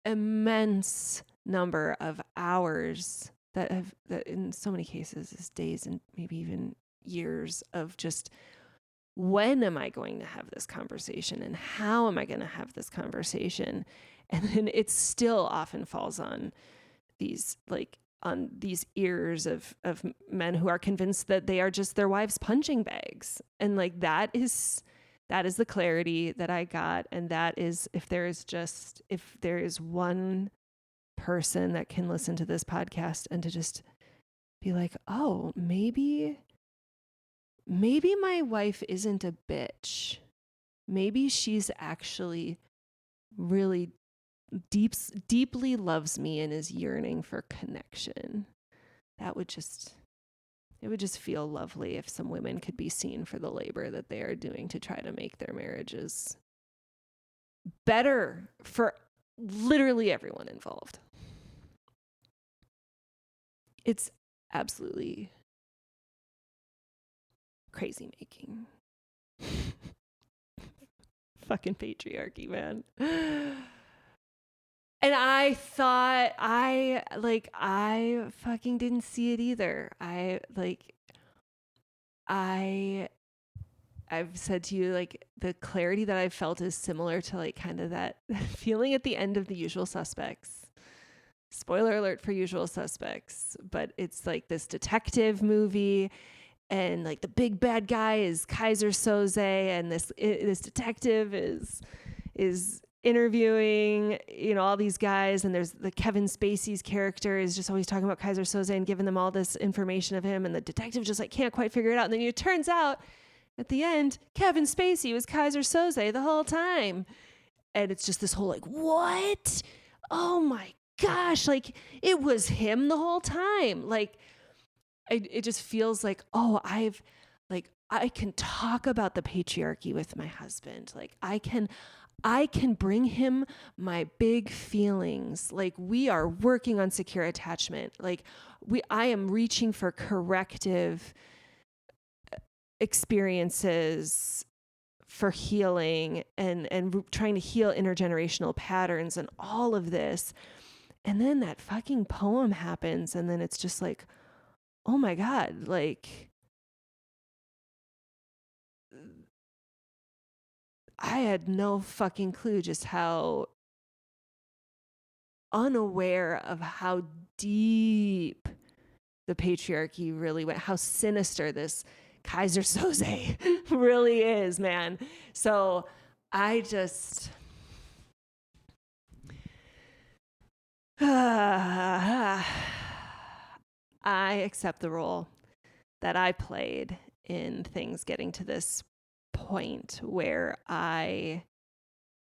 immense number of hours that in so many cases is days and maybe even years of just, when am I going to have this conversation and how am I going to have this conversation? And then it still often falls on these ears of men who are convinced that they are just their wives' punching bags. And like, that is the clarity that I got. And that is, if there is one person that can listen to this podcast and to just be like, oh, maybe my wife isn't a bitch. Maybe she's actually really deeply loves me and is yearning for connection. It would just feel lovely if some women could be seen for the labor that they are doing to try to make their marriages better for literally everyone involved. It's absolutely crazy making. Fucking patriarchy, man. And I thought I fucking didn't see it either. I've said to you, like, the clarity that I've felt is similar to like kind of that feeling at the end of The Usual Suspects. Spoiler alert for Usual Suspects, but it's like this detective movie, and like the big bad guy is Kaiser Soze, and this detective is interviewing, all these guys, and there's the Kevin Spacey's character is just always talking about Kaiser Soze and giving them all this information of him, and the detective just like can't quite figure it out. And then it turns out at the end, Kevin Spacey was Kaiser Soze the whole time. And it's just this whole like, what? Oh my gosh, like it was him the whole time. Like it just feels like, oh, I can talk about the patriarchy with my husband. Like I can bring him my big feelings. Like we are working on secure attachment. Like I am reaching for corrective experiences for healing and trying to heal intergenerational patterns and all of this. And then that fucking poem happens, and then it's just like, oh my God, like I had no fucking clue just how unaware of how deep the patriarchy really went, how sinister this Kaiser Soze really is, man. So I just I accept the role that I played in things getting to this point where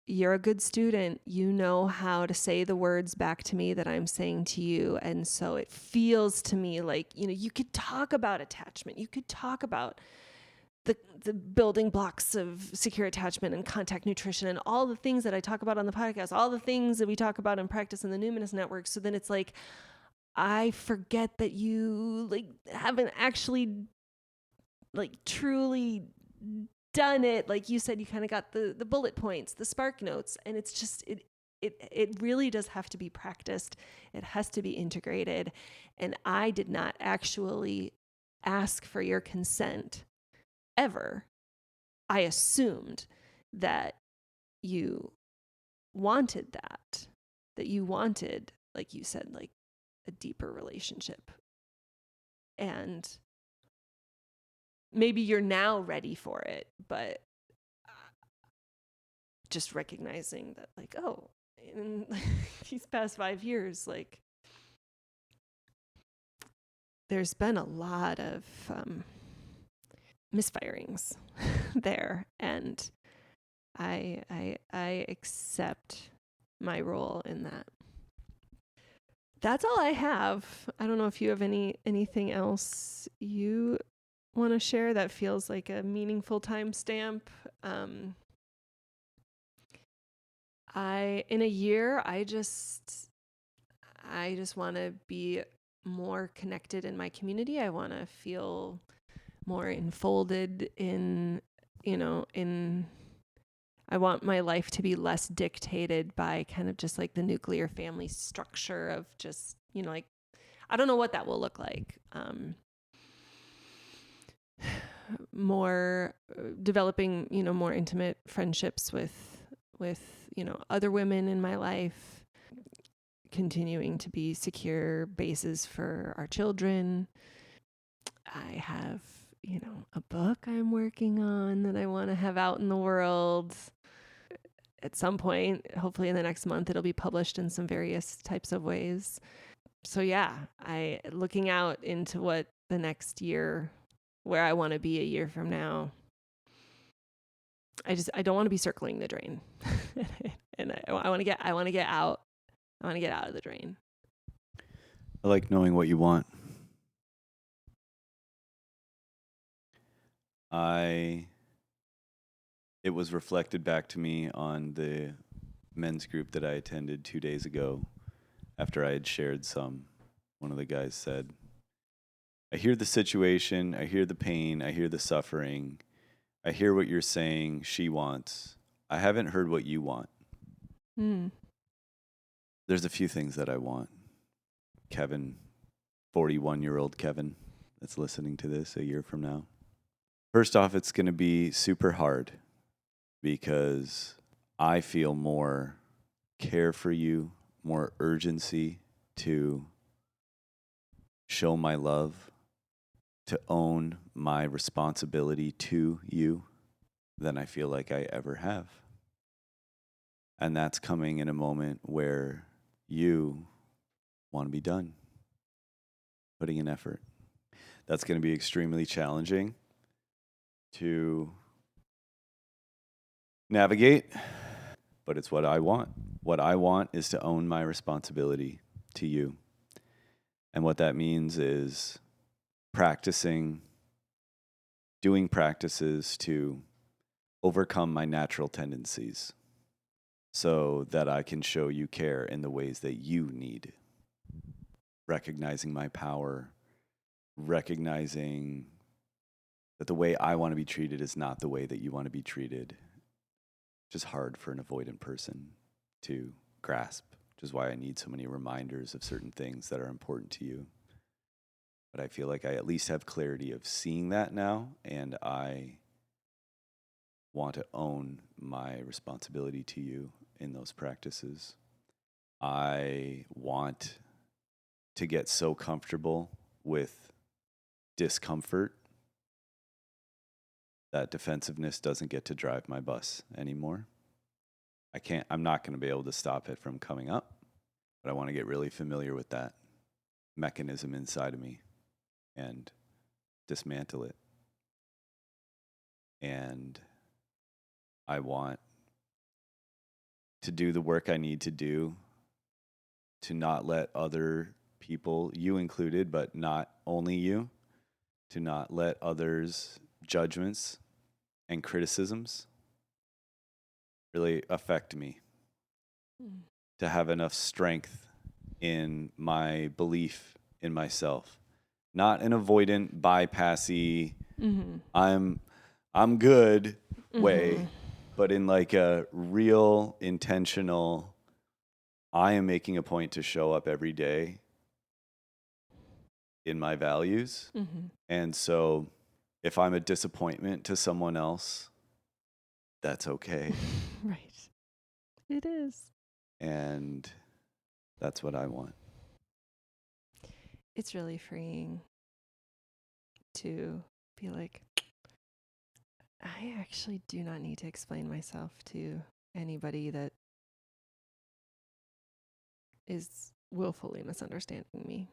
you're a good student. You know how to say the words back to me that I'm saying to you. And so it feels to me like, you could talk about attachment. You could talk about the building blocks of secure attachment and contact nutrition and all the things that I talk about on the podcast, all the things that we talk about in practice in the Numinous Network. So then it's like, I forget that you like haven't actually like truly done it. Like you said, you kind of got the bullet points, the spark notes, and it's just, it really does have to be practiced. It has to be integrated. And I did not actually ask for your consent ever. I assumed that you wanted that you wanted, like you said, like a deeper relationship. And maybe you're now ready for it, but just recognizing that, like, oh, in these past 5 years, like, there's been a lot of misfirings there, and I accept my role in that. That's all I have. I don't know if you have anything else you want to share that feels like a meaningful timestamp. In a year, I just want to be more connected in my community. I want to feel more enfolded in I want my life to be less dictated by kind of just like the nuclear family structure of just, like, I don't know what that will look like. More developing, more intimate friendships with, other women in my life, continuing to be secure bases for our children. I have, a book I'm working on that I want to have out in the world. At some point, hopefully in the next month, it'll be published in some various types of ways. So yeah, looking out into what the next year, where I want to be a year from now. I don't want to be circling the drain. And I want to get out. I want to get out of the drain. I like knowing what you want. I it was reflected back to me on the men's group that I attended 2 days ago after I had shared some. One of the guys said, I hear the situation, I hear the pain, I hear the suffering, I hear what you're saying she wants. I haven't heard what you want. There's a few things that I want. Kevin, 41-year-old Kevin, that's listening to this a year from now. First off, it's going to be super hard because I feel more care for you, more urgency to show my love, to own my responsibility to you than I feel like I ever have. And that's coming in a moment where you want to be done, putting in effort. That's going to be extremely challenging to navigate, but it's what I want. What I want is to own my responsibility to you. And what that means is doing practices to overcome my natural tendencies so that I can show you care in the ways that you need. Recognizing my power, recognizing that the way I want to be treated is not the way that you want to be treated. Just hard for an avoidant person to grasp, which is why I need so many reminders of certain things that are important to you. But I feel like I at least have clarity of seeing that now, and I want to own my responsibility to you in those practices. I want to get so comfortable with discomfort that defensiveness doesn't get to drive my bus anymore. I'm not going to be able to stop it from coming up, but I want to get really familiar with that mechanism inside of me and dismantle it. And I want to do the work I need to do to not let other people, you included, but not only you, to not let others' judgments and criticisms really affect me. To have enough strength in my belief in myself. Not an avoidant, bypassy, I'm good way, but in like a real, intentional, I am making a point to show up every day in my values. And so if I'm a disappointment to someone else, that's okay. Right. It is. And that's what I want. It's really freeing to be like, I actually do not need to explain myself to anybody that is willfully misunderstanding me.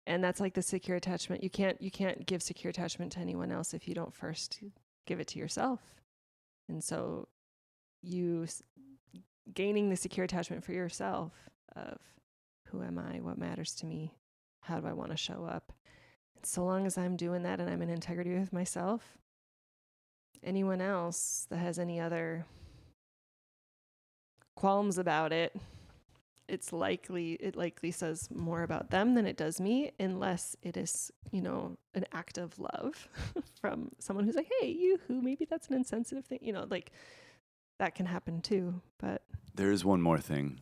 And that's like the secure attachment. You can't give secure attachment to anyone else if you don't first give it to yourself. And so you gaining the secure attachment for yourself of who am I, what matters to me, how do I want to show up. And so long as I'm doing that and I'm in integrity with myself, anyone else that has any other qualms about it, it likely says more about them than it does me, unless it is, an act of love from someone who's like, hey, you who, maybe that's an insensitive thing, like that can happen too. But there's one more thing.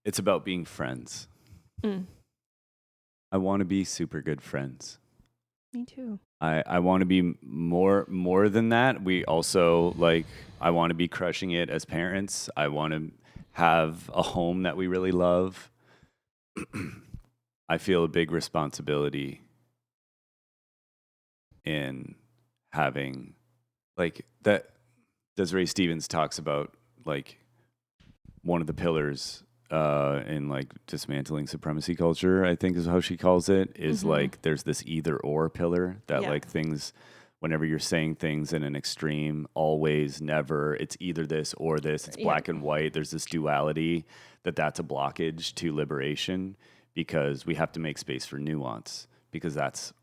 It's about being friends. I want to be super good friends. Me too. I want to be more than that. We also I want to be crushing it as parents. I want to have a home that we really love. I feel a big responsibility in having that. Desiree Stevens talks about one of the pillars in dismantling supremacy culture, I think is how she calls it, is there's this either or pillar that things, whenever you're saying things in an extreme, always, never, it's either this or this, it's black and white, there's this duality, that's a blockage to liberation, because we have to make space for nuance, because that's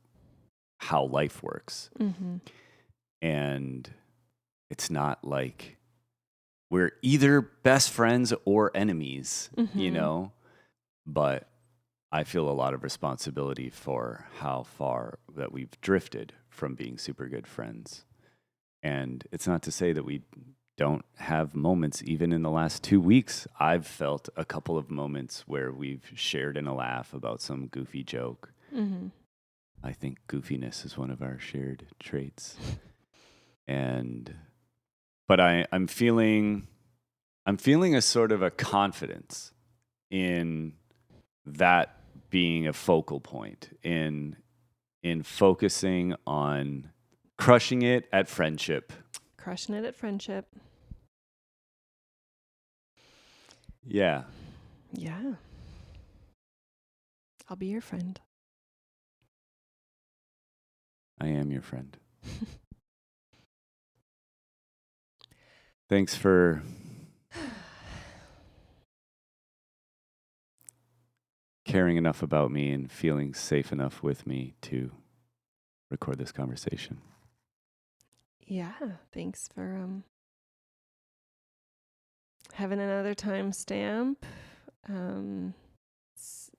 how life works. And it's not like we're either best friends or enemies, you know, but I feel a lot of responsibility for how far that we've drifted from being super good friends. And it's not to say that we don't have moments. Even in the last 2 weeks, I've felt a couple of moments where we've shared in a laugh about some goofy joke. I think goofiness is one of our shared traits. But I'm feeling a sort of a confidence in that being a focal point, in focusing on crushing it at friendship. Crushing it at friendship. Yeah. Yeah. I'll be your friend. I am your friend. Thanks for caring enough about me and feeling safe enough with me to record this conversation. Yeah, thanks for having another timestamp.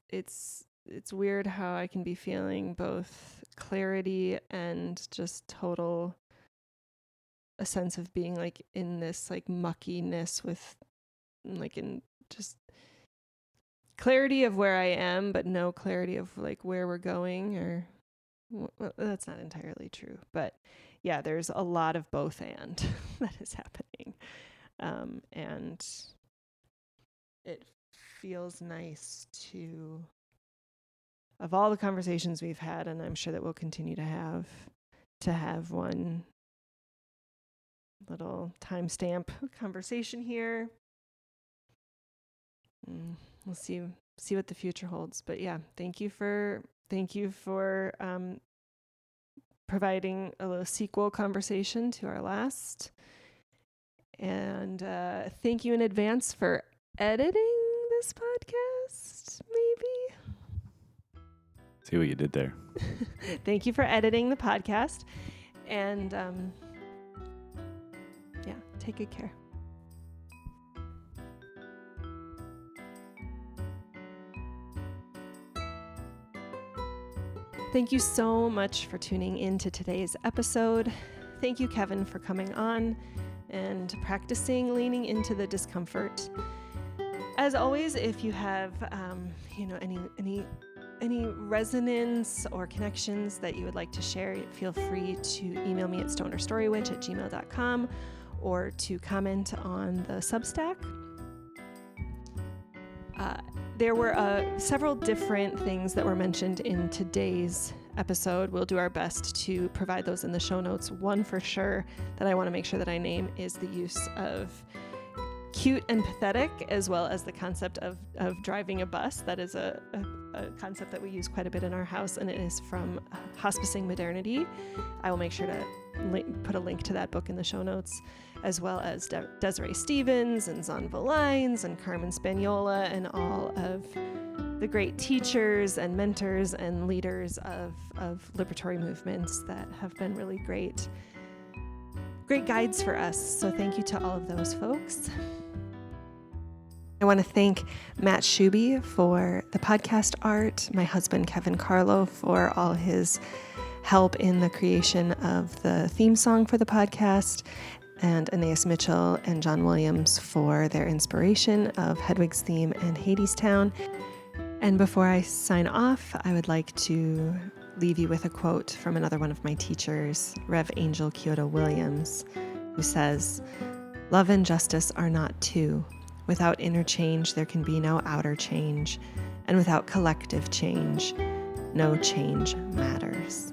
It's weird how I can be feeling both clarity and just total a sense of being like in this like muckiness with like in just clarity of where I am, but no clarity of like where we're going, or well, that's not entirely true. But yeah, there's a lot of both and that is happening. And it feels nice to, of all the conversations we've had, and I'm sure that we'll continue to have one little timestamp conversation here. We'll see what the future holds. But yeah, thank you for providing a little sequel conversation to our last. And thank you in advance for editing this podcast, maybe. See what you did there. Thank you for editing the podcast. And yeah, take good care. Thank you so much for tuning in to today's episode. Thank you, Kevin, for coming on and practicing leaning into the discomfort. As always, if you have, any resonance or connections that you would like to share, feel free to email me at stonerstorywitch@gmail.com or to comment on the Substack. There were several different things that were mentioned in today's episode. We'll do our best to provide those in the show notes. One for sure that I want to make sure that I name is the use of cute and pathetic, as well as the concept of driving a bus. That is a concept that we use quite a bit in our house, and it is from Hospicing Modernity. I will make sure to put a link to that book in the show notes, as well as Desiree Stevens and Zonva Lines and Carmen Spagnola and all of the great teachers and mentors and leaders of liberatory movements that have been really great guides for us. So thank you to all of those folks. I want to thank Matt Shuby for the podcast art, my husband Kevin Carlo for all his help in the creation of the theme song for the podcast, and Aeneas Mitchell and John Williams for their inspiration of Hedwig's theme and Hadestown. And before I sign off, I would like to leave you with a quote from another one of my teachers, Rev Angel Kyoto Williams, who says, "Love and justice are not two. Without inner change, there can be no outer change. And without collective change, no change matters."